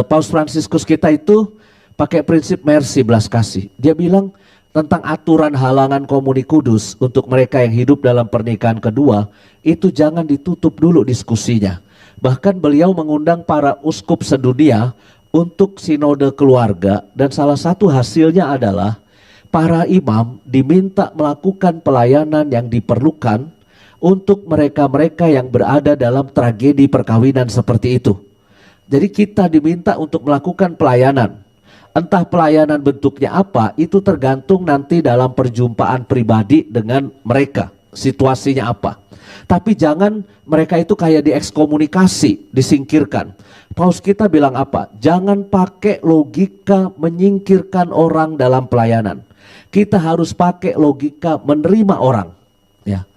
Paus Fransiskus kita itu pakai prinsip mercy, belas kasih. Dia bilang tentang aturan halangan komuni kudus untuk mereka yang hidup dalam pernikahan kedua, itu jangan ditutup dulu diskusinya. Bahkan beliau mengundang para uskup sedunia untuk sinode keluarga, dan salah satu hasilnya adalah para imam diminta melakukan pelayanan yang diperlukan untuk mereka-mereka yang berada dalam tragedi perkawinan seperti itu. Jadi kita diminta untuk melakukan pelayanan. Entah pelayanan bentuknya apa, itu tergantung nanti dalam perjumpaan pribadi dengan mereka, situasinya apa. Tapi jangan mereka itu kayak diekskomunikasi, disingkirkan. Paus kita bilang apa? Jangan pakai logika menyingkirkan orang dalam pelayanan. Kita harus pakai logika menerima orang, ya.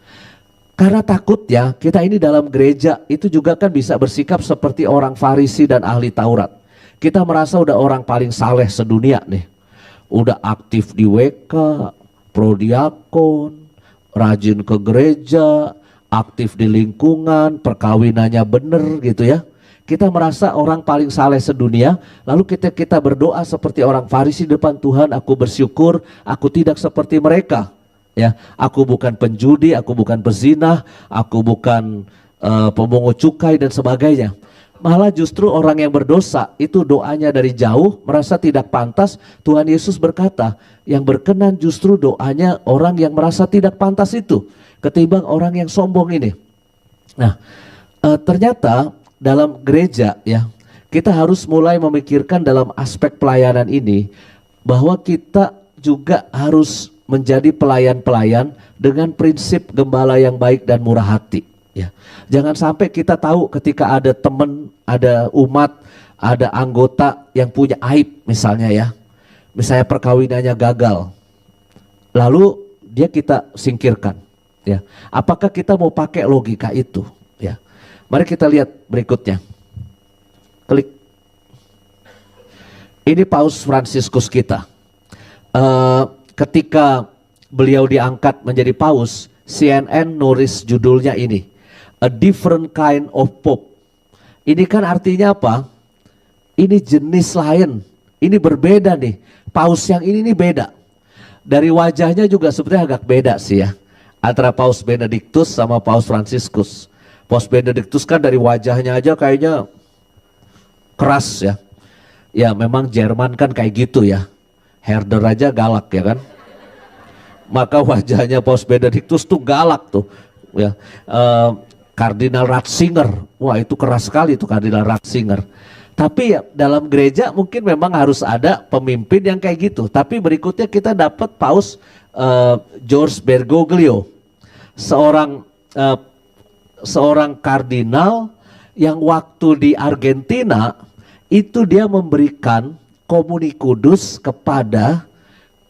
Karena takutnya kita ini dalam gereja itu juga kan bisa bersikap seperti orang Farisi dan ahli Taurat. Kita merasa udah orang paling saleh sedunia nih. Udah aktif di WK, prodiakon, rajin ke gereja, aktif di lingkungan, perkawinannya bener gitu ya. Kita merasa orang paling saleh sedunia, lalu kita berdoa seperti orang Farisi depan Tuhan, aku bersyukur aku tidak seperti mereka. Ya, aku bukan penjudi, aku bukan pezina, aku bukan pemungut cukai dan sebagainya. Malah justru orang yang berdosa itu doanya dari jauh, merasa tidak pantas. Tuhan Yesus berkata, yang berkenan justru doanya orang yang merasa tidak pantas itu, ketimbang orang yang sombong ini. Nah, ternyata dalam gereja ya, kita harus mulai memikirkan dalam aspek pelayanan ini, bahwa kita juga harus menjadi pelayan-pelayan dengan prinsip gembala yang baik dan murah hati. Ya, jangan sampai kita tahu ketika ada teman, ada umat, ada anggota yang punya aib misalnya ya, misalnya perkawinannya gagal, lalu dia kita singkirkan. Ya, apakah kita mau pakai logika itu? Ya, mari kita lihat berikutnya. Klik. Ini Paus Fransiskus kita. Ketika beliau diangkat menjadi paus, CNN nulis judulnya ini, A Different Kind of Pope. Ini kan artinya apa? Ini jenis lain, ini berbeda nih. Paus yang ini nih beda. Dari wajahnya juga sebenarnya agak beda sih ya, antara Paus Benediktus sama Paus Fransiskus. Paus Benediktus kan dari wajahnya aja kayaknya keras ya. Ya memang Jerman kan kayak gitu ya. herder aja galak ya kan. Maka wajahnya Paus Benediktus tuh galak tuh ya. Kardinal Ratzinger, wah itu keras sekali tuh Kardinal Ratzinger. Tapi ya dalam gereja mungkin memang harus ada pemimpin yang kayak gitu. Tapi berikutnya kita dapat Paus George Bergoglio, seorang kardinal yang waktu di Argentina itu dia memberikan komuni kudus kepada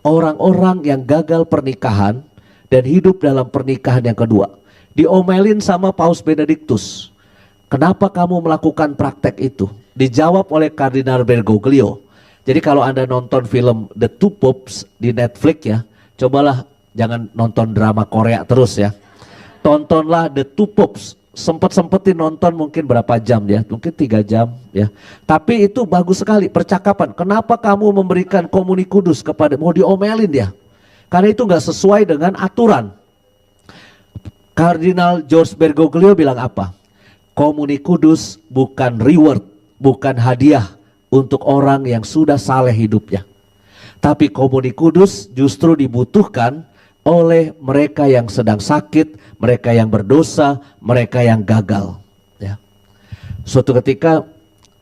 orang-orang yang gagal pernikahan dan hidup dalam pernikahan yang kedua. Diomelin sama Paus Benediktus. Kenapa kamu melakukan praktek itu? Dijawab oleh Kardinal Bergoglio. Jadi kalau Anda nonton film The Two Popes di Netflix ya, cobalah jangan nonton drama Korea terus ya. Tontonlah The Two Popes. Sempetin nonton mungkin berapa jam ya, mungkin 3 jam ya. Tapi itu bagus sekali percakapan. Kenapa kamu memberikan komuni kudus kepada, mau diomelin dia. Karena itu nggak sesuai dengan aturan. Kardinal George Bergoglio bilang apa? Komuni kudus bukan reward, bukan hadiah untuk orang yang sudah saleh hidupnya. Tapi komuni kudus justru dibutuhkan oleh mereka yang sedang sakit, mereka yang berdosa, mereka yang gagal. Ya. Suatu ketika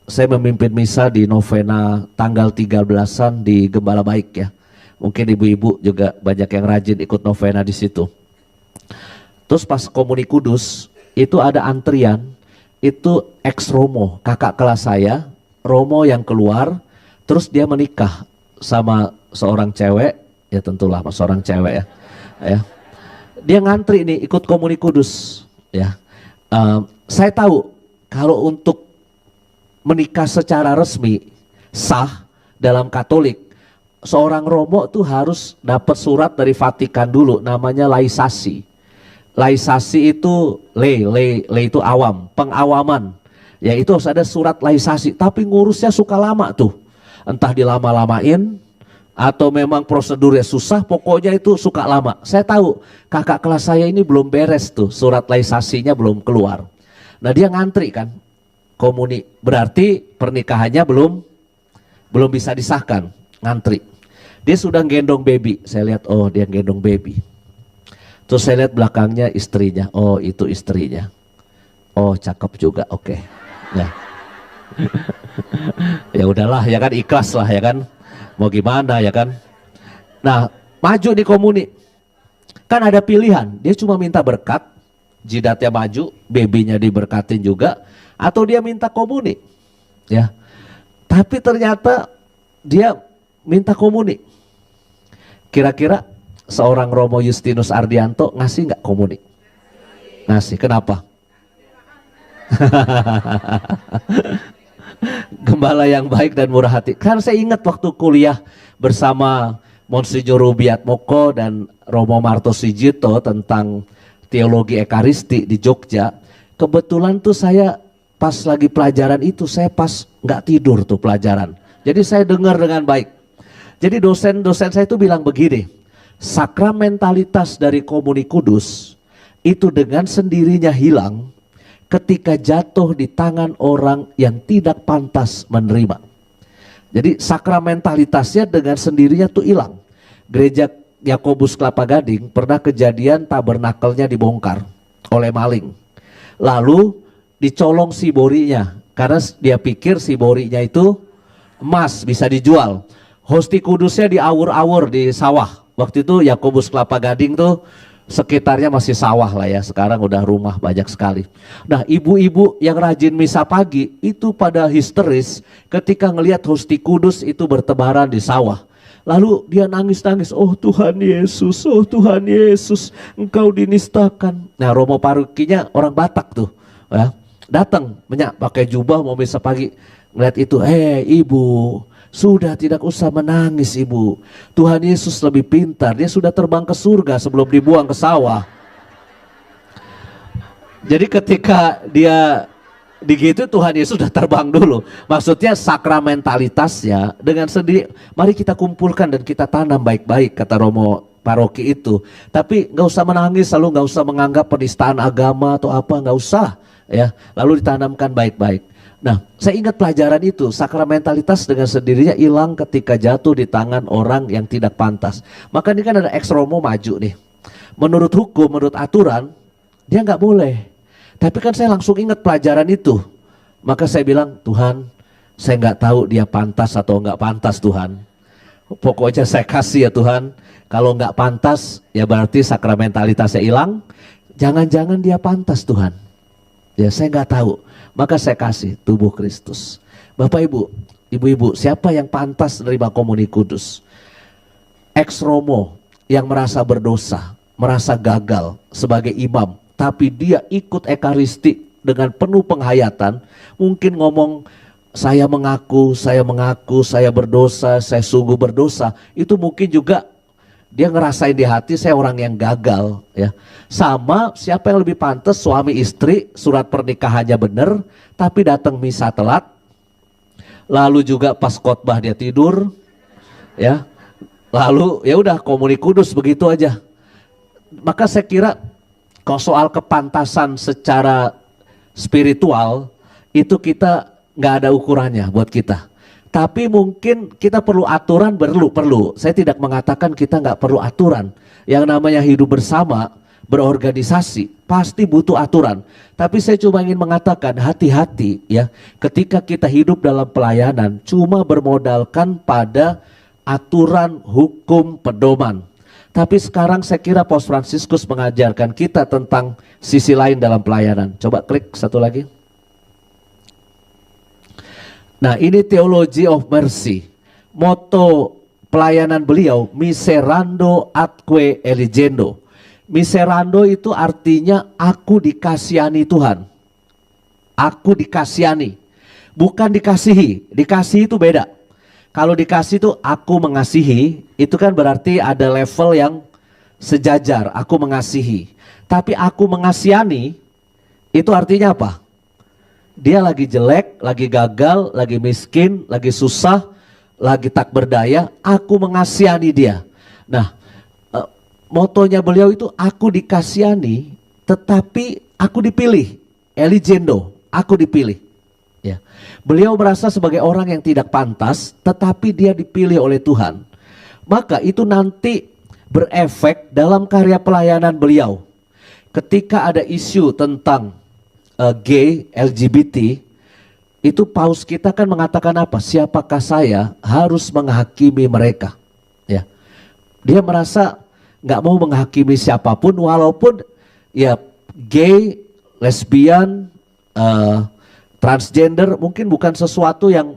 saya memimpin misa di novena tanggal 13-an di Gembala Baik ya. Mungkin ibu-ibu juga banyak yang rajin ikut novena di situ. Terus pas komuni kudus itu ada antrian, itu ex Romo, kakak kelas saya, Romo yang keluar, terus dia menikah sama seorang cewek, ya tentulah seorang cewek ya. Dia ngantri nih ikut komuni kudus ya. Saya tahu kalau untuk menikah secara resmi sah dalam Katolik, seorang Romo tuh harus dapat surat dari Vatikan dulu, namanya laisasi. Laisasi itu le itu awam, pengawaman. Ya itu harus ada surat laisasi, tapi ngurusnya suka lama tuh. Entah dilama-lamain atau memang prosedurnya susah, pokoknya itu suka lama. Saya tahu kakak kelas saya ini belum beres tuh, surat laisasinya belum keluar. Nah dia ngantri kan, komuni, berarti pernikahannya belum bisa disahkan, ngantri. Dia sudah gendong baby, saya lihat oh dia gendong baby. Terus saya lihat belakangnya istrinya, oh itu istrinya. Oh cakep juga, oke. Ya. Ya udahlah ya kan, ikhlas lah ya kan. Mau gimana ya kan. Nah maju di komuni. Kan ada pilihan, dia cuma minta berkat, jidatnya maju, babynya diberkatin juga. Atau dia minta komuni. Ya. Tapi ternyata dia minta komuni. Kira-kira seorang Romo Justinus Ardianto ngasih nggak komuni? Ngasih, kenapa? Gembala yang baik dan murah hati. Karena saya ingat waktu kuliah bersama Monsignor Rubiat Moko dan Romo Marto Sijito tentang teologi ekaristi di Jogja. Kebetulan tuh saya pas lagi pelajaran itu, saya pas nggak tidur tuh pelajaran. Jadi saya dengar dengan baik. Jadi dosen-dosen saya itu bilang begini, sakramentalitas dari komuni kudus itu dengan sendirinya hilang ketika jatuh di tangan orang yang tidak pantas menerima. Jadi sakramentalitasnya dengan sendirinya tuh hilang. Gereja Yakobus Kelapa Gading pernah kejadian tabernakelnya dibongkar oleh maling. Lalu dicolong siborinya karena dia pikir siborinya itu emas bisa dijual. Hosti kudusnya diawur-awur di sawah. Waktu itu Yakobus Kelapa Gading tuh sekitarnya masih sawah lah ya, sekarang udah rumah banyak sekali. Nah ibu-ibu yang rajin misa pagi itu pada histeris ketika ngelihat hosti kudus itu bertebaran di sawah. Lalu dia nangis-nangis, oh Tuhan Yesus, engkau dinistakan. Nah Romo parokinya orang Batak tuh ya, datang pakai jubah mau misa pagi, ngeliat itu, ibu, sudah tidak usah menangis ibu. Tuhan Yesus lebih pintar. Dia sudah terbang ke surga sebelum dibuang ke sawah. Jadi ketika dia digitu Tuhan Yesus sudah terbang dulu. Maksudnya sakramentalitasnya dengan sendiri. Mari kita kumpulkan dan kita tanam baik-baik kata Romo paroki itu. Tapi nggak usah menangis, lalu nggak usah menganggap penistaan agama atau apa, nggak usah ya. Lalu ditanamkan baik-baik. Nah, saya ingat pelajaran itu, sakramentalitas dengan sendirinya hilang ketika jatuh di tangan orang yang tidak pantas. Maka ini kan ada ex Romo maju nih. Menurut hukum, menurut aturan, dia nggak boleh. Tapi kan saya langsung ingat pelajaran itu. Maka saya bilang, Tuhan, saya nggak tahu dia pantas atau nggak pantas Tuhan. Pokoknya saya kasih ya Tuhan. Kalau nggak pantas, ya berarti sakramentalitasnya hilang. Jangan-jangan dia pantas Tuhan. Ya saya nggak tahu. Maka saya kasih tubuh Kristus. Bapak Ibu, Ibu-ibu, siapa yang pantas menerima komuni kudus? Ex Romo yang merasa berdosa, merasa gagal sebagai imam, tapi dia ikut ekaristi dengan penuh penghayatan. Mungkin ngomong, saya mengaku, saya berdosa, saya sungguh berdosa. Itu mungkin juga dia ngerasain di hati, saya orang yang gagal, ya. Sama siapa yang lebih pantas, suami istri, surat pernikahannya benar, tapi datang misa telat, lalu juga pas khotbah dia tidur, ya. Lalu ya udah komuni kudus begitu aja. Maka saya kira kalau soal kepantasan secara spiritual itu kita nggak ada ukurannya buat kita. Tapi mungkin kita perlu aturan, perlu. Saya tidak mengatakan kita nggak perlu aturan. Yang namanya hidup bersama, berorganisasi, pasti butuh aturan. Tapi saya cuma ingin mengatakan hati-hati ya, ketika kita hidup dalam pelayanan cuma bermodalkan pada aturan, hukum, pedoman. Tapi sekarang saya kira Paus Fransiskus mengajarkan kita tentang sisi lain dalam pelayanan. Coba klik satu lagi. Nah, ini Theology of Mercy. Moto pelayanan beliau, miserando atque eligendo. Miserando itu artinya aku dikasihani Tuhan. Aku dikasihani. Bukan dikasihi. Dikasihi itu beda. Kalau dikasih itu aku mengasihi, itu kan berarti ada level yang sejajar, aku mengasihi. Tapi aku mengasihani, itu artinya apa? Dia lagi jelek, lagi gagal, lagi miskin, lagi susah, lagi tak berdaya, aku mengasihani dia. Nah, motonya beliau itu aku dikasihani, tetapi aku dipilih. Eligendo, aku dipilih. Ya. Beliau merasa sebagai orang yang tidak pantas, tetapi dia dipilih oleh Tuhan. Maka itu nanti berefek dalam karya pelayanan beliau. Ketika ada isu tentang gay, LGBT, itu paus kita kan mengatakan apa? Siapakah saya harus menghakimi mereka? Ya, dia merasa nggak mau menghakimi siapapun, walaupun ya gay, lesbian, transgender mungkin bukan sesuatu yang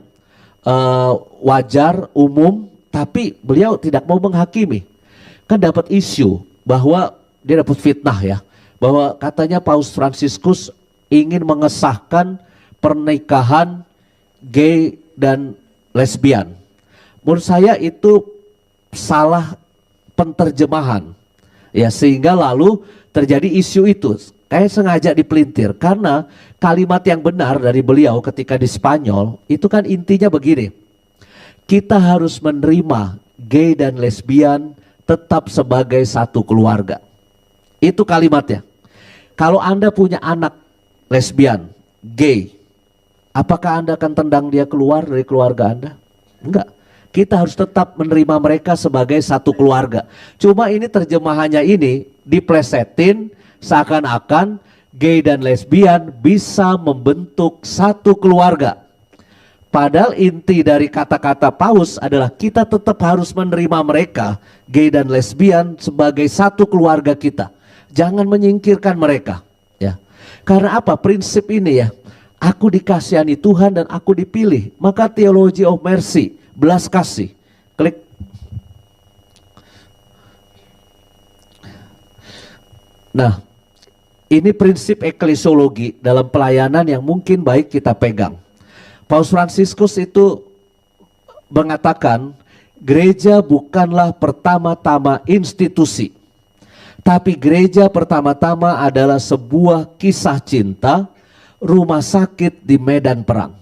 wajar, umum, tapi beliau tidak mau menghakimi. Kan dapat isu bahwa dia dapat fitnah ya, bahwa katanya Paus Fransiskus ingin mengesahkan pernikahan gay dan lesbian. Menurut saya itu salah penterjemahan. Ya, sehingga lalu terjadi isu itu. Kayak sengaja dipelintir karena kalimat yang benar dari beliau ketika di Spanyol itu kan intinya begini. Kita harus menerima gay dan lesbian tetap sebagai satu keluarga. Itu kalimatnya. Kalau Anda punya anak lesbian, gay, apakah Anda akan tendang dia keluar dari keluarga Anda? Enggak. Kita harus tetap menerima mereka sebagai satu keluarga. Cuma ini terjemahannya ini diplesetin seakan-akan gay dan lesbian bisa membentuk satu keluarga. Padahal inti dari kata-kata Paus adalah kita tetap harus menerima mereka, gay dan lesbian, sebagai satu keluarga kita. Jangan menyingkirkan mereka. Ya. Karena apa? Prinsip ini ya, aku dikasihani Tuhan dan aku dipilih. Maka Theology of Mercy, belas kasih. Klik. Nah, ini prinsip eklesiologi dalam pelayanan yang mungkin baik kita pegang. Paus Fransiskus itu mengatakan, gereja bukanlah pertama-tama institusi, tapi gereja pertama-tama adalah sebuah kisah cinta, rumah sakit di medan perang.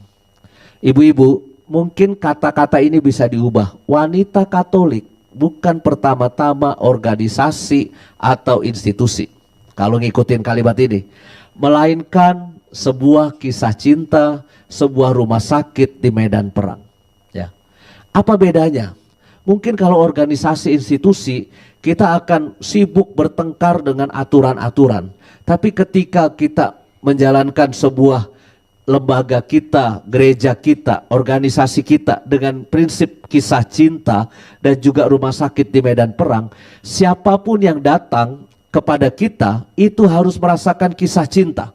Ibu-ibu, mungkin kata-kata ini bisa diubah. Wanita Katolik bukan pertama-tama organisasi atau institusi. Kalau ngikutin kalimat ini, melainkan sebuah kisah cinta, sebuah rumah sakit di medan perang. Ya. Apa bedanya? Mungkin kalau organisasi institusi kita akan sibuk bertengkar dengan aturan-aturan. Tapi ketika kita menjalankan sebuah lembaga kita, gereja kita, organisasi kita dengan prinsip kisah cinta dan juga rumah sakit di medan perang, siapapun yang datang kepada kita itu harus merasakan kisah cinta.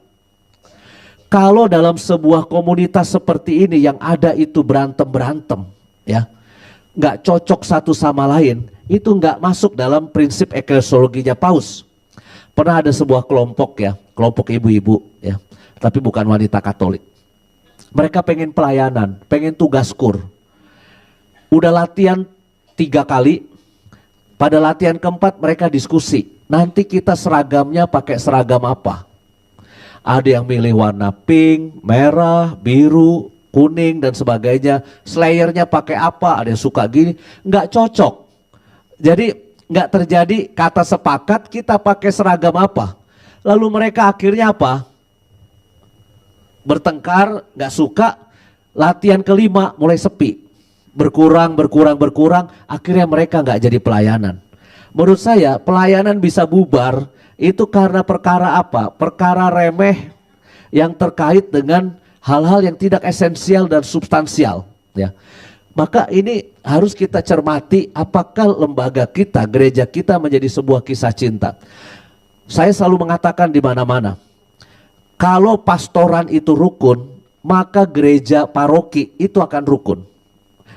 Kalau dalam sebuah komunitas seperti ini yang ada itu berantem-berantem, ya, nggak cocok satu sama lain, itu nggak masuk dalam prinsip eklesiologinya Paus. Pernah ada sebuah kelompok ya, kelompok ibu-ibu ya, tapi bukan wanita Katolik. Mereka pengen pelayanan, pengen tugas kur. Udah latihan 3 kali, pada latihan keempat mereka diskusi, nanti kita seragamnya pakai seragam apa? Ada yang milih warna pink, merah, biru, kuning dan sebagainya. Slayernya pakai apa? Ada yang suka gini. Nggak cocok. Jadi nggak terjadi kata sepakat kita pakai seragam apa. Lalu mereka akhirnya apa? Bertengkar, nggak suka. Latihan kelima mulai sepi. Berkurang. Akhirnya mereka nggak jadi pelayanan. Menurut saya pelayanan bisa bubar itu karena perkara apa? Perkara remeh yang terkait dengan hal-hal yang tidak esensial dan substansial. Ya. Maka ini harus kita cermati apakah lembaga kita, gereja kita menjadi sebuah kisah cinta. Saya selalu mengatakan di mana-mana, kalau pastoran itu rukun, maka gereja paroki itu akan rukun.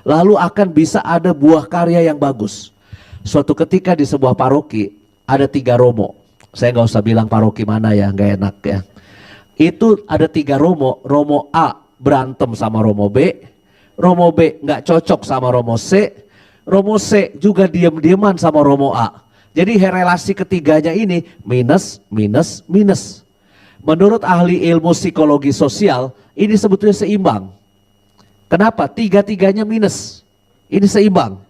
Lalu akan bisa ada buah karya yang bagus. Suatu ketika di sebuah paroki ada 3 romo. Saya nggak usah bilang paroki mana ya, nggak enak ya. Itu ada 3 romo. Romo A berantem sama romo B. Romo B nggak cocok sama romo C. Romo C juga diam-diaman sama romo A. Jadi relasi ketiganya ini minus. Menurut ahli ilmu psikologi sosial, ini sebetulnya seimbang. Kenapa? 3-tiganya minus. Ini seimbang.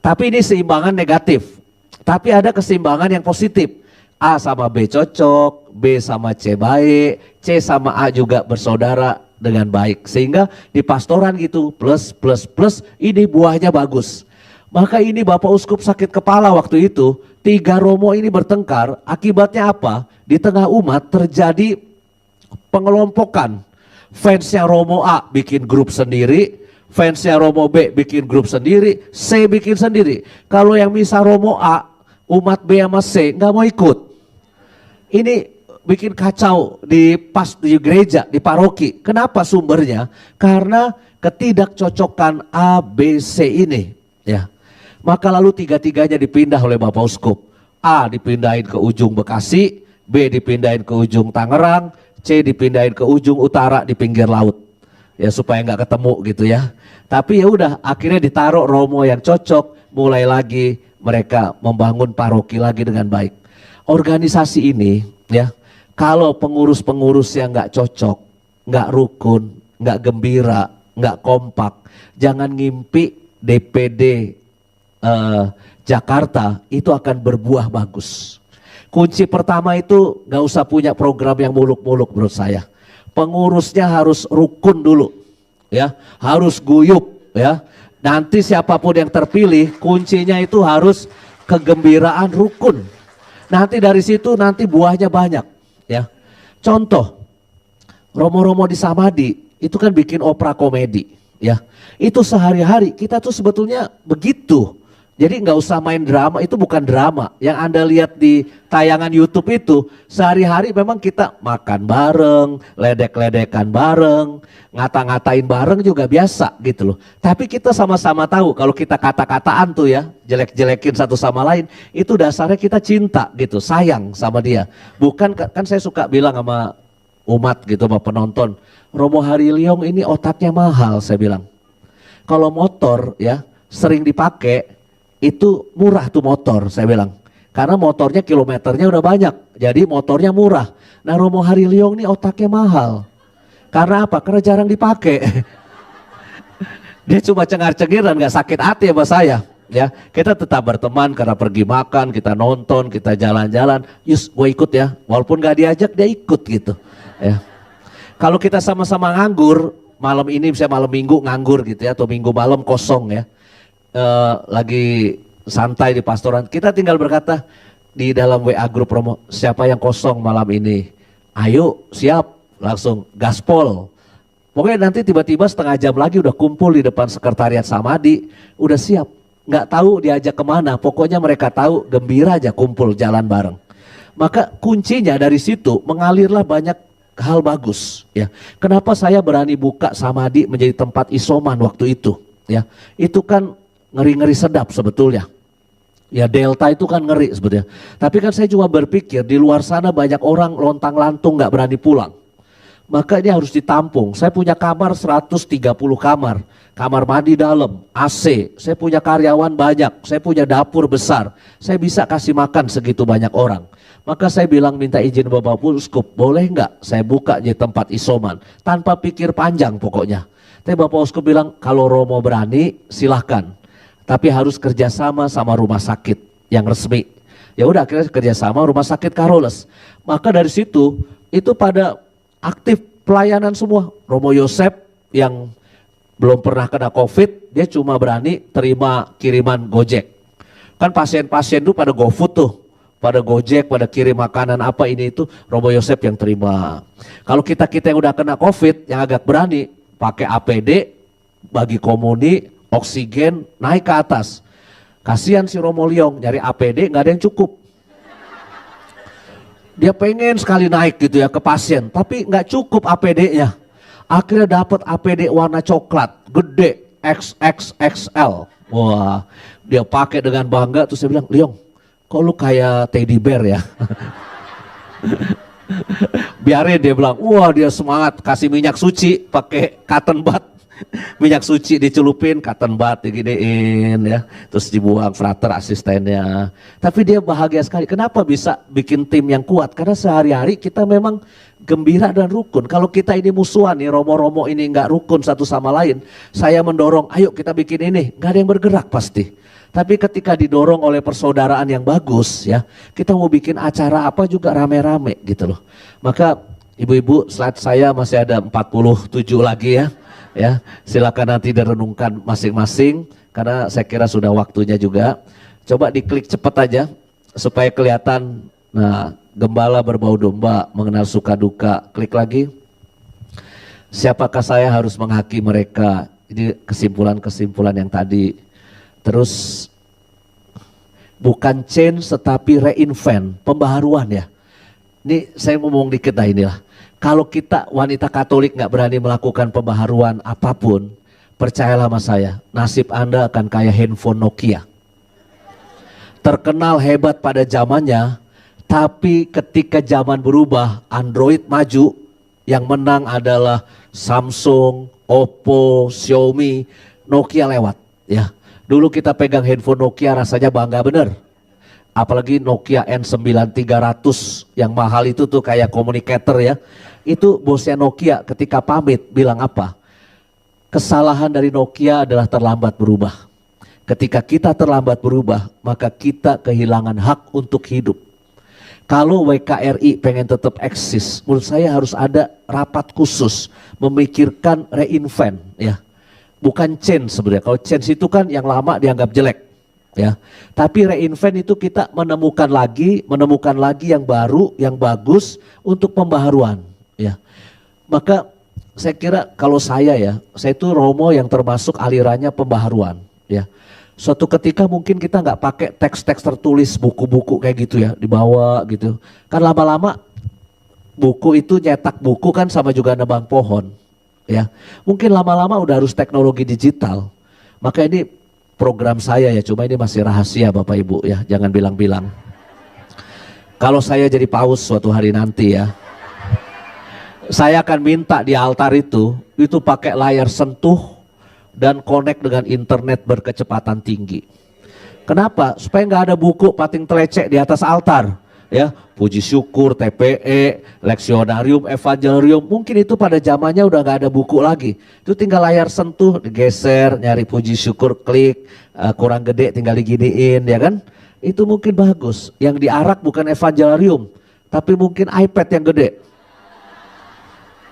Tapi ini seimbangan negatif. Tapi ada keseimbangan yang positif. A sama B cocok, B sama C baik, C sama A juga bersaudara dengan baik. Sehingga di pastoran gitu plus, ini buahnya bagus. Maka ini Bapak Uskup sakit kepala waktu itu, 3 romo ini bertengkar, akibatnya apa? Di tengah umat terjadi pengelompokan. Fansnya romo A bikin grup sendiri, fansnya romo B bikin grup sendiri, C bikin sendiri. Kalau yang misa romo A, umat B sama C nggak mau ikut. Ini bikin kacau di gereja, di paroki. Kenapa sumbernya? Karena ketidakcocokan A, B, C ini. Ya. Maka lalu 3-tiganya dipindah oleh Bapak Uskup. A dipindahin ke ujung Bekasi, B dipindahin ke ujung Tangerang, C dipindahin ke ujung utara di pinggir laut. Ya supaya nggak ketemu gitu ya. Tapi ya udah akhirnya ditaruh romo yang cocok, mulai lagi mereka membangun paroki lagi dengan baik. Organisasi ini ya, kalau pengurus-pengurus yang nggak cocok, nggak rukun, nggak gembira, nggak kompak, jangan ngimpi DPD Jakarta itu akan berbuah bagus. Kunci pertama itu nggak usah punya program yang muluk-muluk menurut saya. Pengurusnya harus rukun dulu, ya, harus guyup, ya. Nanti siapapun yang terpilih, kuncinya itu harus kegembiraan rukun. Nanti dari situ nanti buahnya banyak, ya. Contoh, romo-romo di Samadhi itu kan bikin opera komedi, ya. Itu sehari-hari kita tuh sebetulnya begitu. Jadi nggak usah main drama, itu bukan drama. Yang Anda lihat di tayangan YouTube itu sehari-hari memang kita makan bareng, ledek-ledekan bareng, ngata-ngatain bareng juga biasa gitu loh. Tapi kita sama-sama tahu kalau kita kata-kataan tuh ya, jelek-jelekin satu sama lain, itu dasarnya kita cinta gitu, sayang sama dia. Bukan, kan saya suka bilang sama umat gitu, sama penonton, Romo Hariliong ini otaknya mahal, saya bilang. Kalau motor ya sering dipakai, itu murah tuh motor, saya bilang. Karena motornya kilometernya udah banyak, jadi motornya murah. Nah Romo Hariliong ini otaknya mahal. Karena apa? Karena jarang dipakai. Dia cuma cengar-cengir dan gak sakit hati sama saya. Ya, kita tetap berteman karena pergi makan, kita nonton, kita jalan-jalan. Yus, gue ikut ya. Walaupun gak diajak, dia ikut gitu. Ya. Kalau kita sama-sama nganggur, malam ini bisa malam minggu nganggur gitu ya, atau minggu malam kosong ya, lagi santai di pastoran, kita tinggal berkata di dalam WA grup promo, siapa yang kosong malam ini? Ayo siap, langsung gaspol. Pokoknya nanti tiba-tiba setengah jam lagi udah kumpul di depan sekretariat Samadi, udah siap. Nggak tahu diajak kemana, pokoknya mereka tahu gembira aja kumpul jalan bareng. Maka kuncinya dari situ mengalirlah banyak hal bagus ya. Kenapa saya berani buka Samadi menjadi tempat isoman waktu itu ya? Itu kan ngeri-ngeri sedap sebetulnya. Ya Delta itu kan ngeri sebetulnya. Tapi kan saya cuma berpikir di luar sana banyak orang lontang-lantung nggak berani pulang. Maka ini harus ditampung. Saya punya kamar 130 kamar. Kamar mandi dalam, AC. Saya punya karyawan banyak. Saya punya dapur besar. Saya bisa kasih makan segitu banyak orang. Maka saya bilang minta izin Bapak Uskup, boleh nggak saya buka di tempat isoman? Tanpa pikir panjang pokoknya. Tapi Bapak Uskup bilang kalau Romo berani silahkan. Tapi harus kerjasama sama rumah sakit yang resmi. Ya udah akhirnya kerjasama rumah sakit Carolus. Maka dari situ itu pada aktif pelayanan semua. Romo Yosef yang belum pernah kena COVID, dia cuma berani terima kiriman Gojek. Kan pasien-pasien itu pada GoFood tuh, pada Gojek, pada kirim makanan apa ini itu, Romo Yosef yang terima. Kalau kita-kita yang udah kena COVID, yang agak berani, pakai APD, bagi komuni, oksigen, naik ke atas. Kasihan si Romo Liong, nyari APD nggak ada yang cukup. Dia pengen sekali naik gitu ya ke pasien, tapi nggak cukup APD-nya. Akhirnya dapat APD warna coklat, gede, XXXL. Wah, dia pakai dengan bangga. Terus saya bilang, Liong, kok lu kayak teddy bear ya? Biarin, dia bilang, wah dia semangat, kasih minyak suci, pakai cotton bud. Minyak suci dicelupin, cotton bud diginiin ya, terus dibuang frater asistennya. Tapi dia bahagia sekali. Kenapa bisa bikin tim yang kuat? Karena sehari-hari kita memang gembira dan rukun. Kalau kita ini musuhan nih, romo-romo ini nggak rukun satu sama lain, saya mendorong, ayo kita bikin ini, nggak ada yang bergerak pasti. Tapi ketika didorong oleh persaudaraan yang bagus ya, kita mau bikin acara apa juga rame-rame gitu loh. Maka ibu-ibu, slide saya masih ada 47 lagi ya. Ya, silakan nanti direnungkan masing-masing karena saya kira sudah waktunya juga. Coba diklik cepat aja supaya kelihatan. Nah, gembala berbau domba, mengenal suka duka. Klik lagi. Siapakah saya harus menghakimi mereka? Ini kesimpulan-kesimpulan yang tadi. Terus bukan change tetapi reinvent, pembaharuan ya. Ini saya ngomong dikit lah inilah. Kalau kita wanita Katolik nggak berani melakukan pembaharuan apapun, percayalah sama saya, nasib Anda akan kayak handphone Nokia. Terkenal hebat pada zamannya, tapi ketika zaman berubah, Android maju, yang menang adalah Samsung, Oppo, Xiaomi, Nokia lewat. Ya, dulu kita pegang handphone Nokia rasanya bangga bener. Apalagi Nokia N9300 yang mahal itu tuh kayak communicator ya. Itu bosnya Nokia ketika pamit bilang apa? Kesalahan dari Nokia adalah terlambat berubah. Ketika kita terlambat berubah, maka kita kehilangan hak untuk hidup. Kalau WKRI pengen tetap eksis, menurut saya harus ada rapat khusus memikirkan reinvent ya. Bukan change sebenarnya. Kalau change itu kan yang lama dianggap jelek. Ya, tapi reinvent itu kita menemukan lagi yang baru, yang bagus untuk pembaharuan. Ya, maka saya kira kalau saya itu Romo yang termasuk alirannya pembaharuan. Ya, suatu ketika mungkin kita nggak pakai teks-teks tertulis, buku-buku kayak gitu ya, dibawa gitu. Kan lama-lama buku itu nyetak buku kan sama juga nebang pohon. Ya, mungkin lama-lama udah harus teknologi digital. Maka ini program saya ya, cuma ini masih rahasia Bapak Ibu ya, jangan bilang-bilang. Kalau saya jadi paus suatu hari nanti ya, saya akan minta di altar itu pakai layar sentuh dan connect dengan internet berkecepatan tinggi. Kenapa? Supaya nggak ada buku pating telecek di atas altar. Ya, puji syukur, TPE, leksionarium, evangelium, mungkin itu pada zamannya udah nggak ada buku lagi. Itu tinggal layar sentuh, digeser, nyari puji syukur, klik, kurang gede tinggal diginiin, ya kan? Itu mungkin bagus. Yang diarak bukan evangelium, tapi mungkin iPad yang gede.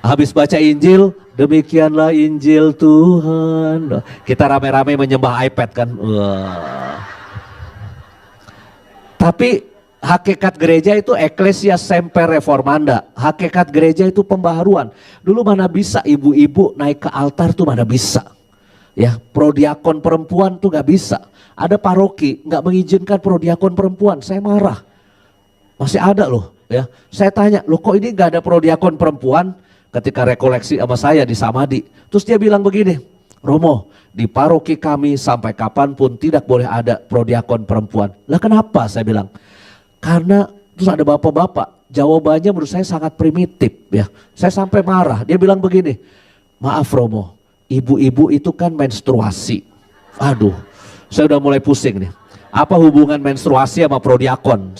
Habis baca Injil, demikianlah Injil Tuhan. Kita rame-rame menyembah iPad kan. Wah. Tapi hakikat gereja itu Ecclesia Semper Reformanda. Hakikat gereja itu pembaharuan. Dulu mana bisa ibu-ibu naik ke altar tuh, mana bisa. Ya, prodiakon perempuan tuh gak bisa. Ada paroki gak mengizinkan prodiakon perempuan. Saya marah. Masih ada loh ya. Saya tanya, loh kok ini gak ada prodiakon perempuan? Ketika rekoleksi sama saya di Samadhi. Terus dia bilang begini, Romo, di paroki kami sampai kapanpun tidak boleh ada prodiakon perempuan. Lah kenapa? Saya bilang, karena terus ada bapak-bapak. Jawabannya menurut saya sangat primitif ya. Saya sampai marah. Dia bilang begini, maaf Romo, ibu-ibu itu kan menstruasi. Aduh, saya udah mulai pusing nih. Apa hubungan menstruasi sama prodiakon?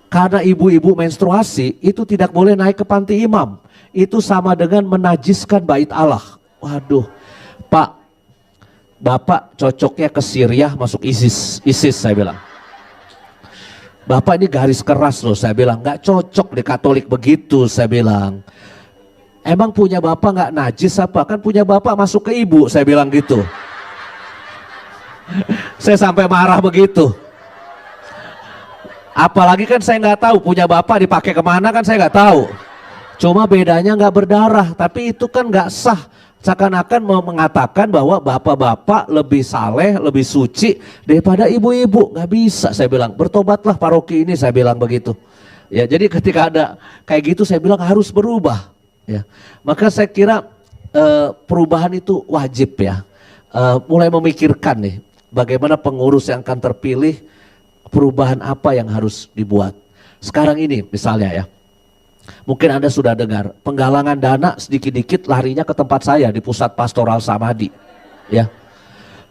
Karena ibu-ibu menstruasi itu tidak boleh naik ke panti imam. Itu sama dengan menajiskan bait Allah. Waduh, Pak, Bapak cocoknya ke Syria masuk ISIS saya bilang. Bapak ini garis keras loh, saya bilang. Gak cocok di Katolik begitu, saya bilang. Emang punya Bapak gak najis apa? Kan punya Bapak masuk ke ibu, saya bilang gitu. Saya sampai marah begitu. Apalagi kan saya nggak tahu punya Bapak dipakai kemana kan saya nggak tahu. Cuma bedanya nggak berdarah, tapi itu kan nggak sah. Seakan-akan mau mengatakan bahwa bapak-bapak lebih saleh, lebih suci daripada ibu-ibu. Nggak bisa, saya bilang. Bertobatlah paroki ini, saya bilang begitu. Ya, jadi ketika ada kayak gitu, saya bilang harus berubah. Ya, maka saya kira perubahan itu wajib ya. Mulai memikirkan nih, bagaimana pengurus yang akan terpilih, perubahan apa yang harus dibuat. Sekarang ini misalnya ya. Mungkin Anda sudah dengar, penggalangan dana sedikit-dikit larinya ke tempat saya di pusat pastoral Samadhi. Ya,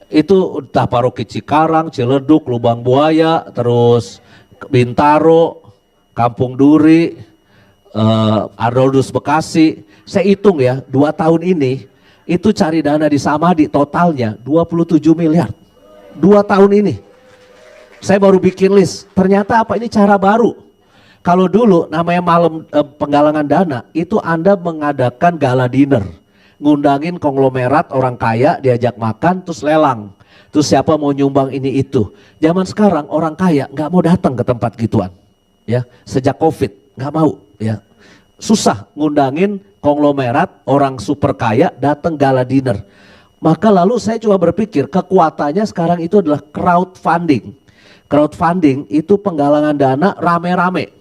itu entah paroki Cikarang, Ciledug, Lubang Buaya, terus Bintaro, Kampung Duri, Arnoldus Bekasi. Saya hitung ya, 2 tahun ini itu cari dana di Samadhi totalnya 27 miliar. 2 tahun ini. Saya baru bikin list, ternyata apa ini cara baru. Kalau dulu namanya malam penggalangan dana, itu Anda mengadakan gala dinner. Ngundangin konglomerat orang kaya, diajak makan, terus lelang. Terus siapa mau nyumbang ini itu. Zaman sekarang orang kaya nggak mau datang ke tempat gituan. Ya, sejak Covid nggak mau. Ya, susah ngundangin konglomerat orang super kaya datang gala dinner. Maka lalu saya coba berpikir kekuatannya sekarang itu adalah crowdfunding. Crowdfunding itu penggalangan dana rame-rame.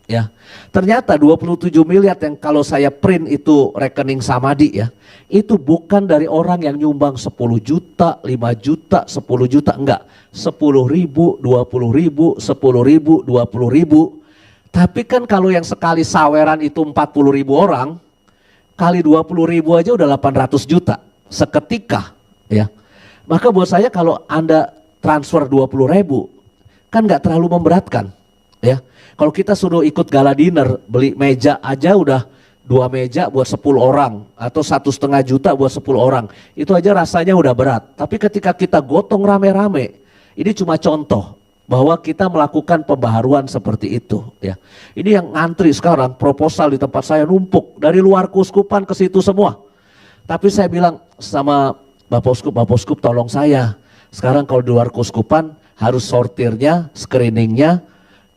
Ya, ternyata 27 miliar yang kalau saya print itu rekening Samadhi ya, itu bukan dari orang yang nyumbang 10 juta, 5 juta, 10 juta, enggak. 10 ribu, 20 ribu, 10 ribu, 20 ribu. Tapi kan kalau yang sekali saweran itu 40 ribu orang, kali 20 ribu aja udah 800 juta seketika ya. Maka buat saya kalau Anda transfer 20 ribu, kan nggak terlalu memberatkan ya. Kalau kita suruh ikut gala dinner, beli meja aja udah 2 meja buat 10 orang atau 1,5 juta buat 10 orang, itu aja rasanya udah berat. Tapi ketika kita gotong rame-rame, ini cuma contoh bahwa kita melakukan pembaharuan seperti itu ya. Ini yang ngantri sekarang proposal di tempat saya numpuk dari luar keuskupan ke situ semua. Tapi saya bilang sama Bapak Uskup tolong saya. Sekarang kalau di luar keuskupan harus sortirnya, screeningnya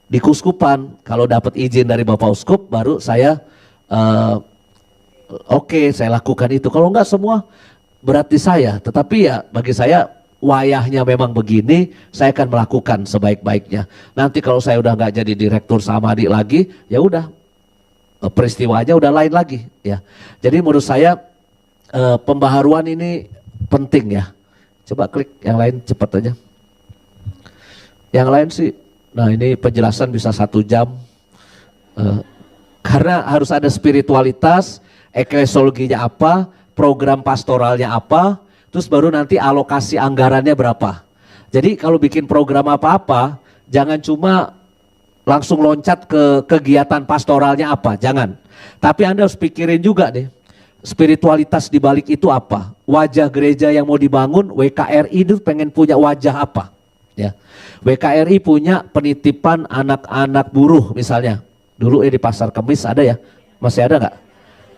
di keuskupan. Kalau dapat izin dari Bapak Uskup baru saya oke, saya lakukan itu. Kalau enggak semua berat di saya. Tetapi ya bagi saya wayahnya memang begini, saya akan melakukan sebaik-baiknya. Nanti kalau saya udah nggak jadi direktur Samadhi lagi, ya udah peristiwanya udah lain lagi ya. Jadi menurut saya pembaharuan ini penting ya. Coba klik yang lain cepat aja. Yang lain sih, nah ini penjelasan bisa 1 jam. Karena harus ada spiritualitas, eklesiologinya apa, program pastoralnya apa, terus baru nanti alokasi anggarannya berapa. Jadi kalau bikin program apa-apa, jangan cuma langsung loncat ke kegiatan pastoralnya apa, jangan. Tapi Anda harus pikirin juga deh, spiritualitas di balik itu apa. Wajah gereja yang mau dibangun, WKRI itu pengen punya wajah apa. Ya, WKRI punya penitipan anak-anak buruh misalnya. Dulu di Pasar Kemis ada ya, masih ada nggak?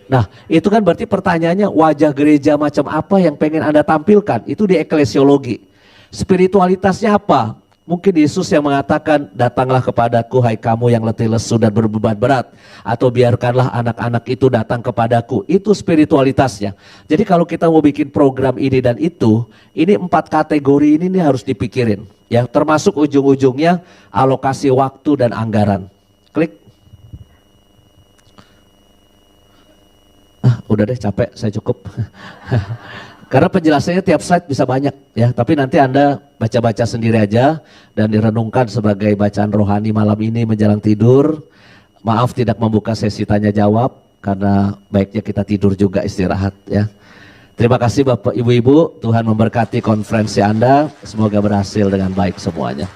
Nah, itu kan berarti pertanyaannya wajah gereja macam apa yang pengen Anda tampilkan? Itu di eklesiologi. Spiritualitasnya apa? Mungkin Yesus yang mengatakan, datanglah kepadaku hai kamu yang letih lesu dan berbeban berat. Atau biarkanlah anak-anak itu datang kepadaku. Itu spiritualitasnya. Jadi kalau kita mau bikin program ini dan itu, ini 4 kategori ini nih harus dipikirin. Ya, termasuk ujung-ujungnya alokasi waktu dan anggaran. Klik. Udah deh capek, saya cukup. Karena penjelasannya tiap slide bisa banyak ya, tapi nanti Anda baca-baca sendiri aja dan direnungkan sebagai bacaan rohani malam ini menjelang tidur. Maaf tidak membuka sesi tanya jawab karena baiknya kita tidur juga istirahat ya. Terima kasih Bapak Ibu-Ibu, Tuhan memberkati konferensi Anda, semoga berhasil dengan baik semuanya.